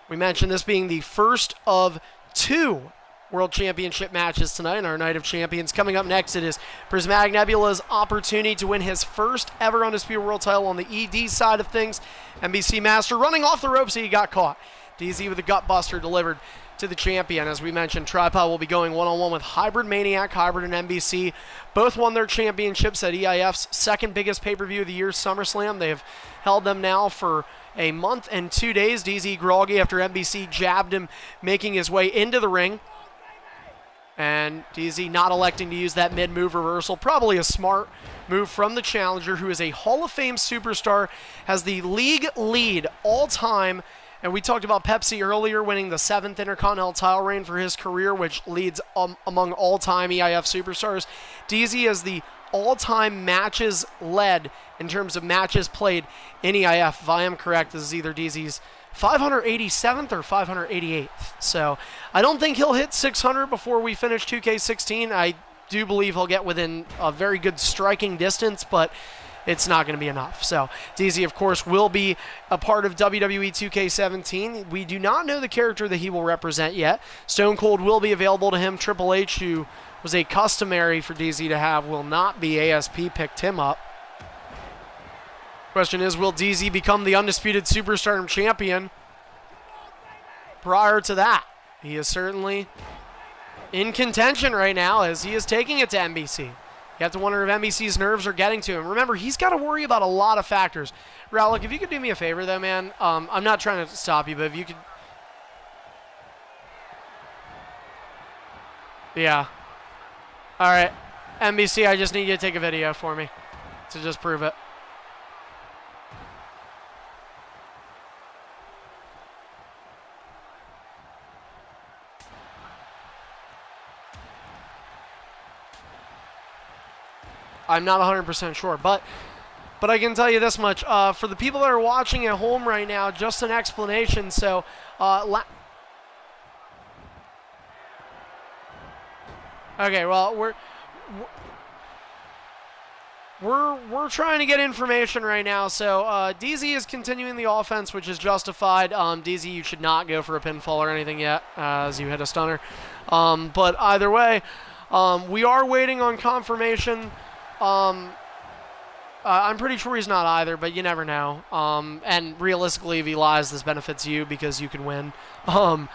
We mentioned this being the first of 2 World Championship matches tonight in our Night of Champions. Coming up next, it is Prismatic Nebula's opportunity to win his first ever Undisputed World title on the ED side of things. NBC Master running off the ropes, he got caught. DZ with a gut buster delivered to the champion. As we mentioned, Tripod will be going one-on-one with Hybrid Maniac. Hybrid and NBC both won their championships at EIF's second biggest pay-per-view of the year, SummerSlam. They have held them now for a month and 2 days. DZ groggy after NBC jabbed him, making his way into the ring. And And DZ not electing to use that mid-move reversal. Probably a smart move from the challenger, who is a Hall of Fame superstar, has the league lead all-time. And we talked about Pepsi earlier, winning the 7th Intercontinental title reign for his career, which leads among all-time EIF superstars. DZ is the all-time matches led in terms of matches played in EIF. If I am correct, this is either DZ's 587th or 588th. So I don't think he'll hit 600 before we finish 2K16. I do believe he'll get within a very good striking distance, but it's not going to be enough. So DZ, of course, will be a part of WWE 2K17. We do not know the character that he will represent yet. Stone Cold will be available to him. Triple H, who was a customary for DZ to have, will not be. ASP picked him up. Question is, will DZ become the undisputed Superstardom champion? Prior to that, he is certainly in contention right now as he is taking it to NBC. You have to wonder if NBC's nerves are getting to him. Remember, he's got to worry about a lot of factors. Rallick, if you could do me a favor, though, man. I'm not trying to stop you, but if you could... Yeah. All right. NBC, I just need you to take a video for me to just prove it. I'm not 100% sure, but I can tell you this much. For the people that are watching at home right now, just an explanation. So, okay, well, we're trying to get information right now. So, DZ is continuing the offense, which is justified. DZ, you should not go for a pinfall or anything yet, as you hit a stunner. But either way, we are waiting on confirmation. I'm pretty sure he's not either, but you never know. And realistically, if he lies, this benefits you because you can win. All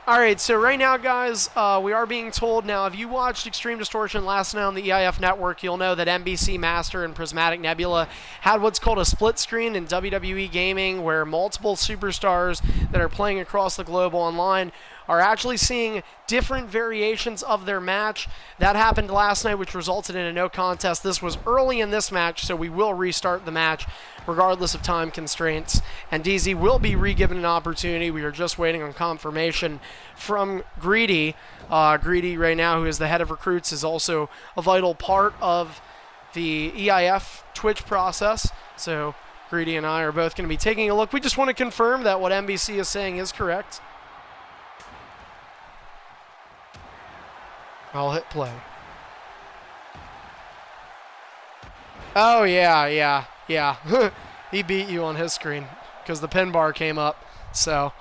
right, so right now, guys, we are being told now, if you watched Extreme Distortion last night on the EIF Network, you'll know that NBC Master and Prismatic Nebula had what's called a split screen in WWE Gaming, where multiple superstars that are playing across the globe online are actually seeing different variations of their match. That happened last night, which resulted in a no contest. This was early in this match, so we will restart the match regardless of time constraints. And DZ will be re-given an opportunity. We are just waiting on confirmation from Greedy. Greedy right now, who is the head of recruits, is also a vital part of the EIF Twitch process. So Greedy and I are both going to be taking a look. We just want to confirm that what NBC is saying is correct. I'll hit play. Oh, yeah. He beat you on his screen because the pin bar came up. So,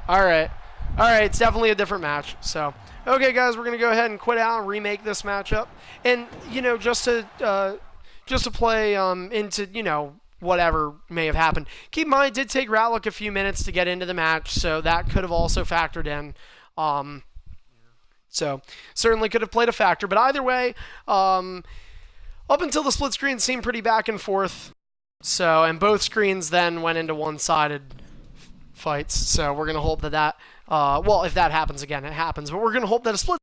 all right, it's definitely a different match. So, okay, guys, we're going to go ahead and quit out and remake this matchup. And, you know, just to play into, you know, whatever may have happened. Keep in mind, it did take Rallick a few minutes to get into the match, so that could have also factored in. So, certainly could have played a factor. But either way, up until the split screen seemed pretty back and forth. So, and both screens then went into one-sided fights. So, we're going to hope that well, if that happens again, it happens. But we're going to hope that a split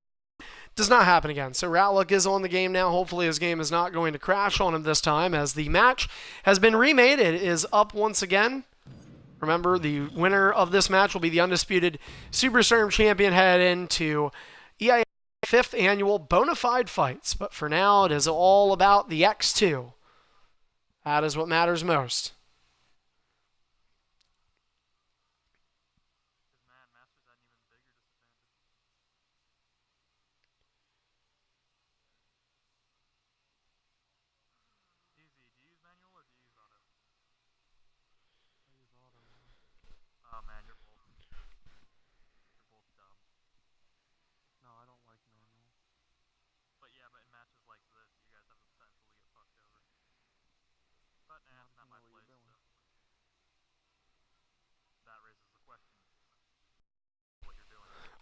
does not happen again. So, Rallick is on the game now. Hopefully, his game is not going to crash on him this time, as the match has been remade. It is up once again. Remember, the winner of this match will be the undisputed Superstardom champion headed into EIF 5th annual Bonafide Fights. But for now, it is all about the X2. That is what matters most.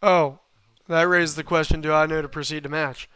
Oh, that raises the question, do I know to proceed to match?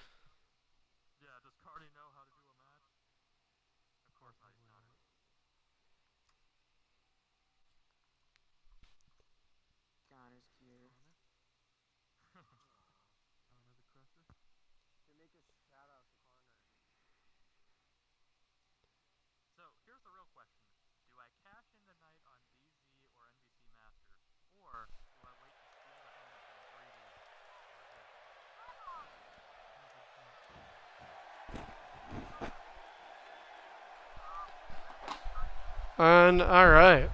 And all right.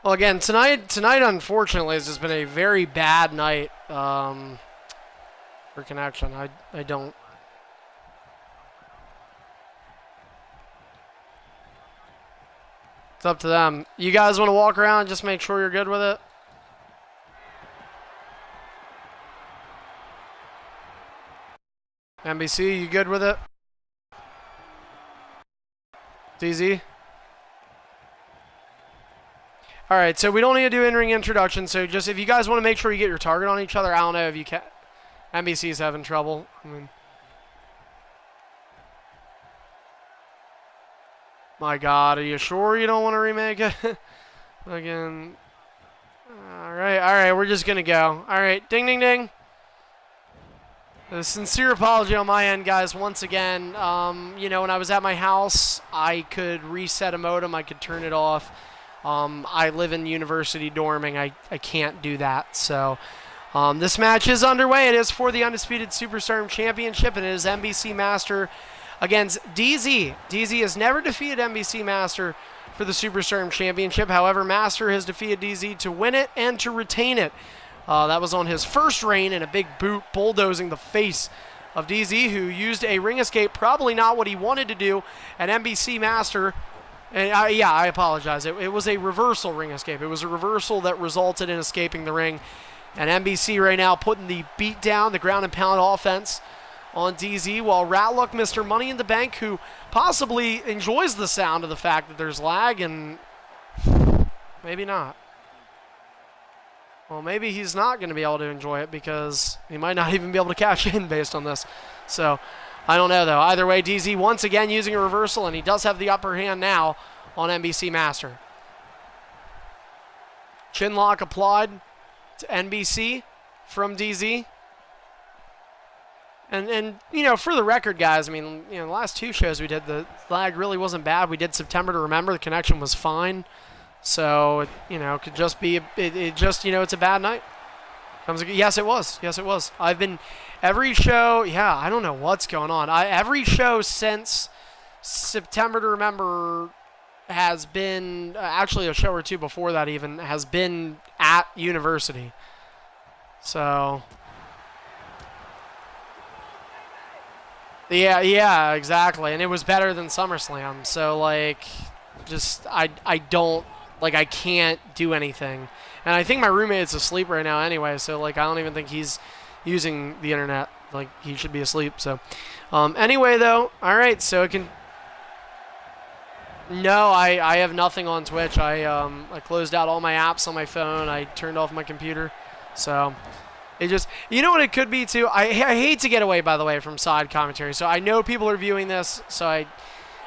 Well, again, tonight unfortunately has just been a very bad night for connection. I don't. It's up to them. You guys want to walk around and just make sure you're good with it? NBC, you good with it? DZ? Alright, so we don't need to do in-ring introduction, so just if you guys want to make sure you get your target on each other, I don't know if you can. NBC's having trouble. I mean, my God, are you sure you don't want to remake it? Again. Alright, we're just going to go. Alright, ding, ding, ding. A sincere apology on my end, guys, once again. You know, when I was at my house, I could reset a modem. I could turn it off. I live in university dorming. I can't do that. So this match is underway. It is for the Undisputed Superstar Championship, and it is NBC Master against DZ. DZ has never defeated NBC Master for the Superstar Championship. However, Master has defeated DZ to win it and to retain it. That was on his first reign in a big boot, bulldozing the face of DZ, who used a ring escape, probably not what he wanted to do, and NBC Master, and I apologize, it was a reversal ring escape. It was a reversal that resulted in escaping the ring, and NBC right now putting the beat down, the ground and pound offense on DZ, while Ratluck, Mr. Money in the Bank, who possibly enjoys the sound of the fact that there's lag, and maybe not. Well, maybe he's not going to be able to enjoy it because he might not even be able to cash in based on this. So, I don't know, though. Either way, DZ once again using a reversal, and he does have the upper hand now on NBC Master. Chin lock applied to NBC from DZ. And you know, for the record, guys, I mean, you know, the last two shows we did, the lag really wasn't bad. We did September to Remember. The connection was fine. So, you know, it could just be, it just, you know, it's a bad night. Yes, it was. Yes, it was. I've been, every show, yeah, I don't know what's going on. Every show since September to Remember has been, actually a show or two before that even, has been at university. So, yeah, exactly. And it was better than SummerSlam. So, like, just, I don't, like, I can't do anything. And I think my roommate's asleep right now anyway, so, like, I don't even think he's using the internet. Like, he should be asleep, so. Anyway, though, all right, so it can... No, I have nothing on Twitch. I closed out all my apps on my phone. I turned off my computer. So, it just... You know what it could be, too? I hate to get away, by the way, from side commentary. So, I know people are viewing this, so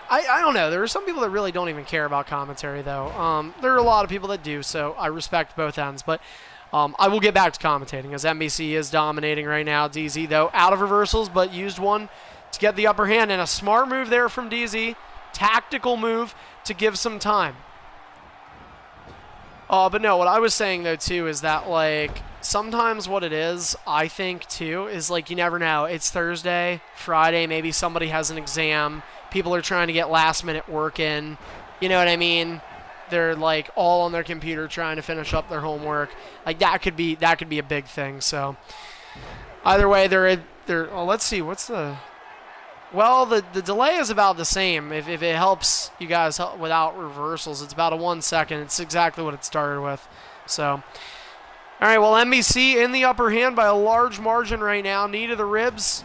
I don't know. There are some people that really don't even care about commentary, though. There are a lot of people that do, so I respect both ends. But I will get back to commentating, as NBC is dominating right now. DZ, though, out of reversals, but used one to get the upper hand. And a smart move there from DZ. Tactical move to give some time. But no, what I was saying, though, too, is that, like, sometimes what it is, I think, too, is, like, you never know. It's Thursday, Friday, maybe somebody has an exam. People are trying to get last-minute work in. You know what I mean? They're, like, all on their computer trying to finish up their homework. Like, that could be a big thing. So, either way, they're oh, let's see. What's the... Well, the delay is about the same. If it helps you guys without reversals, it's about a 1 second. It's exactly what it started with. So, all right, well, NBC in the upper hand by a large margin right now. Knee to the ribs.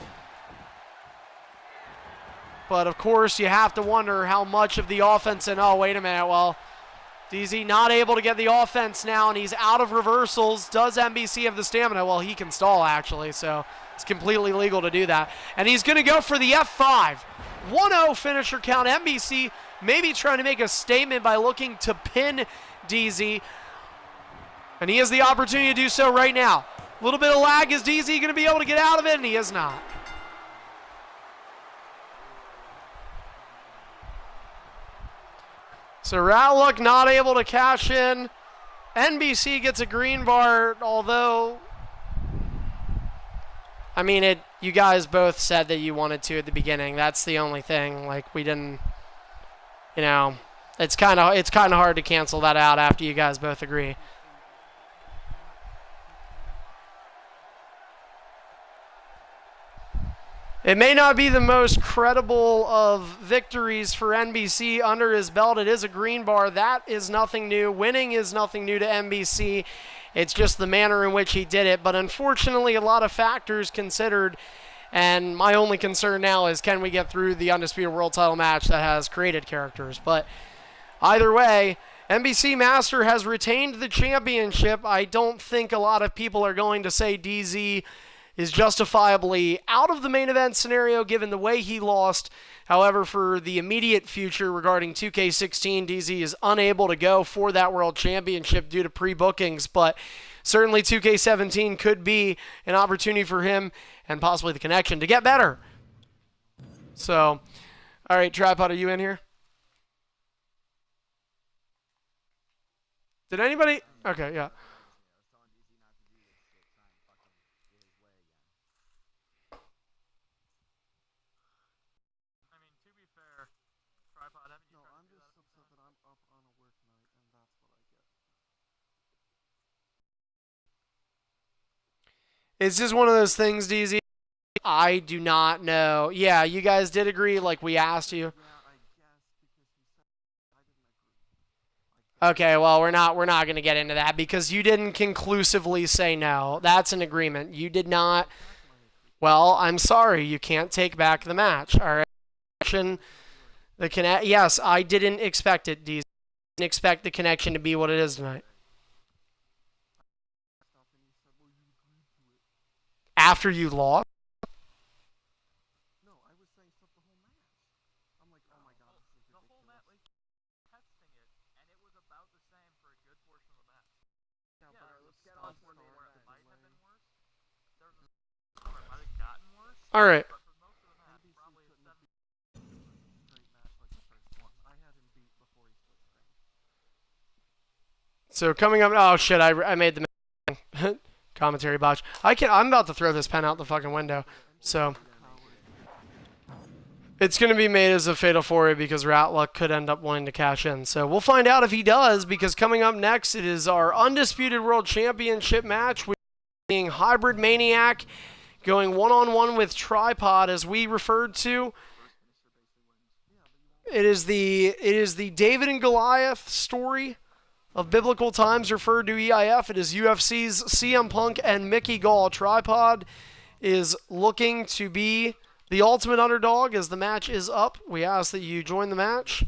But, of course, you have to wonder how much of the offense, and oh, wait a minute, well, DZ not able to get the offense now, and he's out of reversals. Does NBC have the stamina? Well, he can stall, actually, so it's completely legal to do that. And he's going to go for the F5. 1-0 finisher count. NBC maybe trying to make a statement by looking to pin DZ. And he has the opportunity to do so right now. A little bit of lag. Is DZ going to be able to get out of it? And he is not. So Ratluck not able to cash in. NBC gets a green bar, although, I mean, you guys both said that you wanted to at the beginning. That's the only thing. Like, we didn't, you know, It's kind of hard to cancel that out after you guys both agree. It may not be the most credible of victories for NBC under his belt. It is a green bar. That is nothing new. Winning is nothing new to NBC. It's just the manner in which he did it. But unfortunately, a lot of factors considered. And my only concern now is, can we get through the Undisputed World Title match that has created characters? But either way, NBC Master has retained the championship. I don't think a lot of people are going to say DZ is justifiably out of the main event scenario given the way he lost. However, for the immediate future regarding 2K16, DZ is unable to go for that World Championship due to pre-bookings, but certainly 2K17 could be an opportunity for him and possibly the connection to get better. So, all right, Tripod, are you in here? Did anybody? Okay, yeah. It's just one of those things, DZ. I do not know. Yeah, you guys did agree, like we asked you. Okay, well, we're not going to get into that because you didn't conclusively say no. That's an agreement. You did not. Well, I'm sorry. You can't take back the match. All right. Yes, I didn't expect it, DZ. I didn't expect the connection to be what it is tonight. After you lost? No, I was saying stuff the whole match. I'm like, oh my god, this is ridiculous. The whole match, like, testing it, and it was about the same for a good portion of the match. Yeah, but let's get on where it might have been worse. There was a where it might have gotten worse. All right. But for most of the match, probably a 7 straight match like the first one. I had him beat before he split screen. So coming up, oh shit, I made the commentary botch. I'm about to throw this pen out the fucking window. So it's going to be made as a fatal four-way because Ratluck could end up wanting to cash in. So we'll find out if he does, because coming up next, it is our Undisputed World Championship match with being Hybrid Maniac going one-on-one with Tripod, as we referred to. It is the David and Goliath story of biblical times referred to EIF. It is UFC's CM Punk and Mickey Gall. Tripod is looking to be the ultimate underdog as the match is up. We ask that you join the match.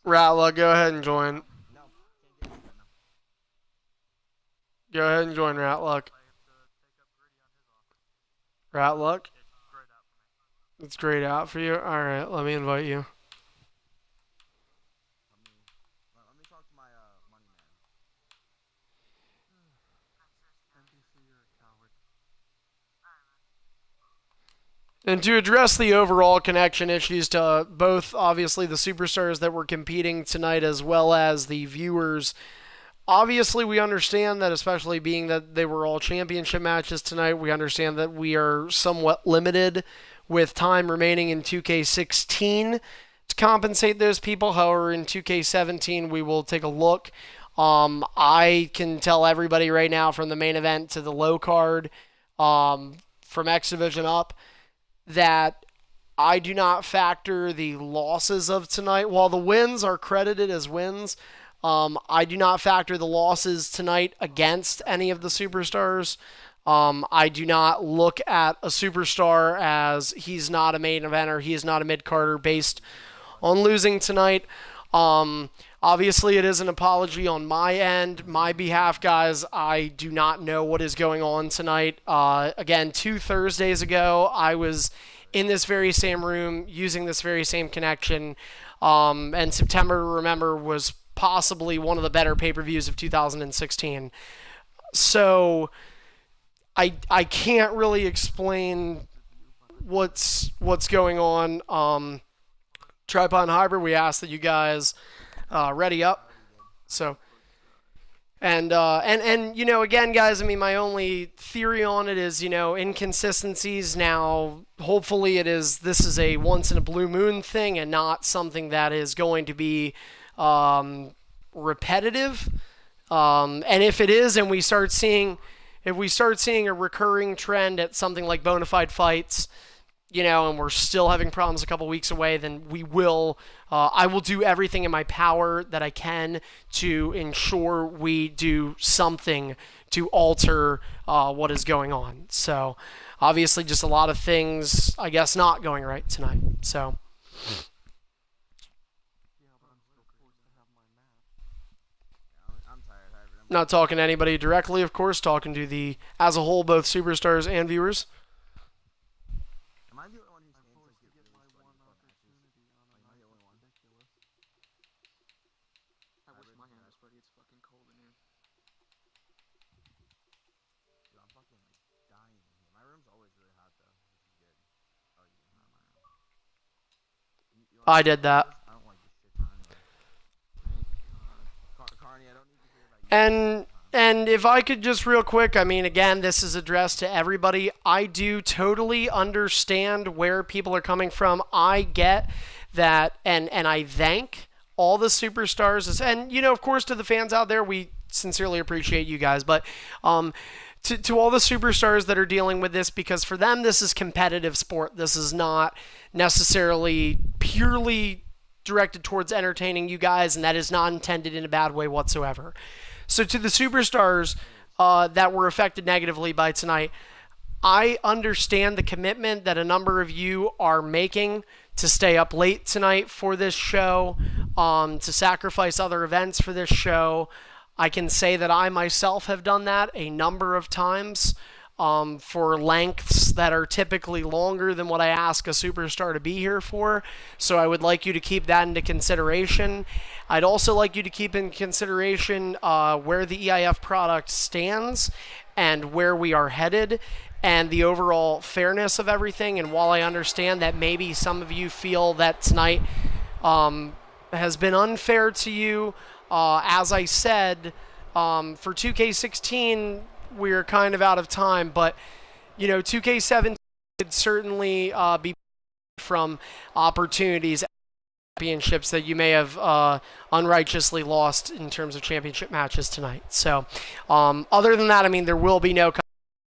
Ratluck, go ahead and join. Go ahead and join Ratluck. Ratluck? It's grayed out for you? Alright, let me invite you. Let me talk to my money man. NBC, you're a coward. And to address the overall connection issues to both, obviously, the superstars that were competing tonight as well as the viewers, obviously we understand that, especially being that they were all championship matches tonight, we understand that we are somewhat limited with time remaining in 2K16 to compensate those people. However, in 2K17, we will take a look. I can tell everybody right now, from the main event to the low card, from X Division up, that I do not factor the losses of tonight. While the wins are credited as wins, I do not factor the losses tonight against any of the superstars. I do not look at a superstar as he's not a main eventer, he is not a mid-carder based on losing tonight. Obviously, it is an apology on my end, my behalf, guys. I do not know what is going on tonight. Again, 2 Thursdays ago, I was in this very same room using this very same connection. And September, remember, was possibly one of the better pay-per-views of 2016. So I can't really explain what's going on. Tripod and Hybrid, we ask that you guys ready up. So, and you know, again, guys, I mean, my only theory on it is, you know, inconsistencies. Now, hopefully this is a once in a blue moon thing and not something that is going to be repetitive. And if it is, and we start seeing a recurring trend at something like Bonafide Fights, you know, and we're still having problems a couple weeks away, then I will do everything in my power that I can to ensure we do something to alter what is going on. So, obviously, just a lot of things, I guess, not going right tonight. So. Not talking to anybody directly, of course, talking to the, as a whole, both superstars and viewers. I did that. And if I could just real quick, I mean, again, this is addressed to everybody. I do totally understand where people are coming from. I get that, and I thank all the superstars. And, you know, of course, to the fans out there, we sincerely appreciate you guys. But to all the superstars that are dealing with this, because for them, this is competitive sport. This is not necessarily purely directed towards entertaining you guys, and that is not intended in a bad way whatsoever. So to the superstars that were affected negatively by tonight, I understand the commitment that a number of you are making to stay up late tonight for this show, to sacrifice other events for this show. I can say that I myself have done that a number of times for lengths that are typically longer than what I ask a superstar to be here for. So I would like you to keep that into consideration. I'd also like you to keep in consideration where the EIF product stands and where we are headed and the overall fairness of everything. And while I understand that maybe some of you feel that tonight has been unfair to you, as I said, for 2K16, we're kind of out of time, but, you know, 2K17 could certainly be from opportunities, championships that you may have unrighteously lost in terms of championship matches tonight. So, other than that, I mean, there will be no,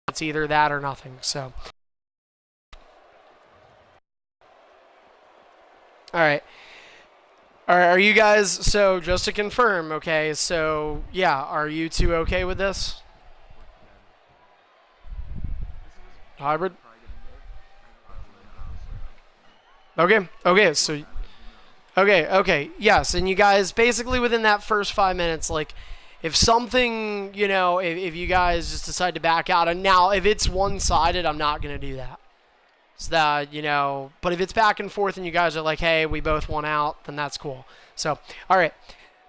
it's either that or nothing. So, all right. Are you guys, so just to confirm, okay, so, yeah, are you two okay with this? Hybrid? Okay, so, okay, yes, and you guys, basically within that first 5 minutes, like, if something, you know, if you guys just decide to back out, and now, if it's one-sided, I'm not going to do that. So that, you know, but if it's back and forth and you guys are like, hey, we both want out, then that's cool. So, all right,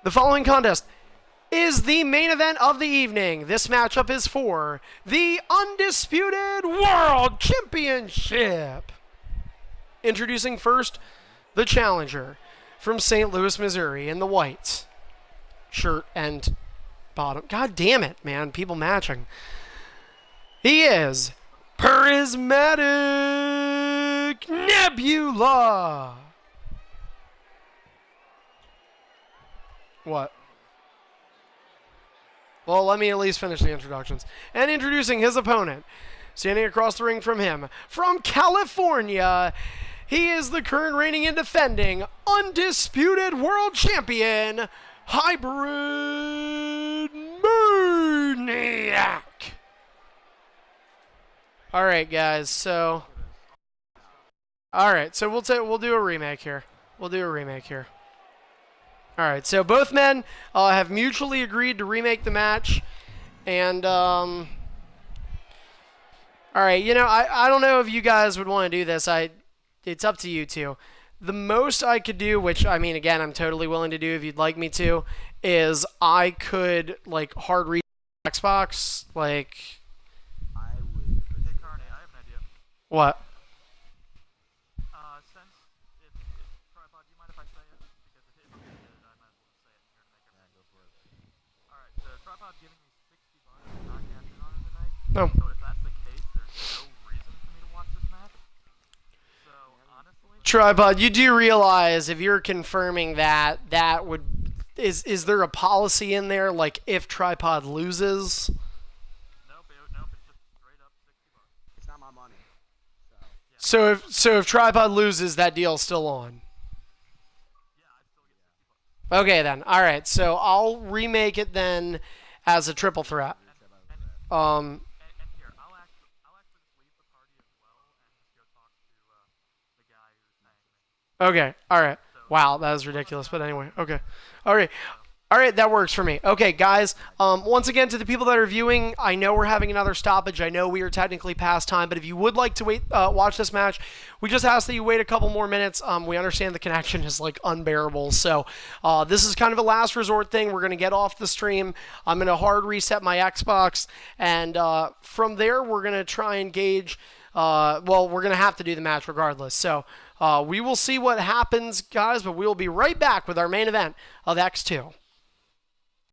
the following contest is the main event of the evening. This matchup is for the Undisputed World Championship. Introducing first, the challenger from St. Louis, Missouri, in the white shirt and bottom. God damn it, man. People matching. He is Prismatic Nebula. What? Well, let me at least finish the introductions. And introducing his opponent, standing across the ring from him, from California, he is the current reigning and defending Undisputed World Champion, Hybrid Maniac. All right, guys. So, all right. So we'll do a remake here. All right. So both men have mutually agreed to remake the match, and all right. You know, I don't know if you guys would want to do this. It's up to you two. The most I could do, which I mean, again, I'm totally willing to do if you'd like me to, is I could like hard reset Xbox. Like, I would. Hey, Carney, I have an idea. what? Since if tripod, do you mind if I say it? Because if it's good, I might as well just say it here to make everything. Go for it. Alright, the tripod giving me $60 and not cashing on it tonight. No. So if that's the case, there's no reason for me to watch this match. So honestly, Tripod, you do realize if you're confirming that, that would is there a policy in there like if Tripod loses? nope, it's just straight up $60. It's not my money. So if Tripod loses, that deal's still on. Yeah, I still get $60. Okay then. All right. So I'll remake it then as a triple threat. And here, I'll actually just leave the party as well and just go talk to the guy who's paying me. Okay. All right. Wow, that was ridiculous. But anyway. Okay. All right. All right, that works for me. Okay, guys. Once again, to the people that are viewing, I know we're having another stoppage. I know we are technically past time, but if you would like to watch this match, we just ask that you wait a couple more minutes. We understand the connection is like unbearable, so this is kind of a last resort thing. We're gonna get off the stream. I'm gonna hard reset my Xbox, and from there we're gonna try and gauge. Well, we're gonna have to do the match regardless. So we will see what happens, guys. But we will be right back with our main event of X2.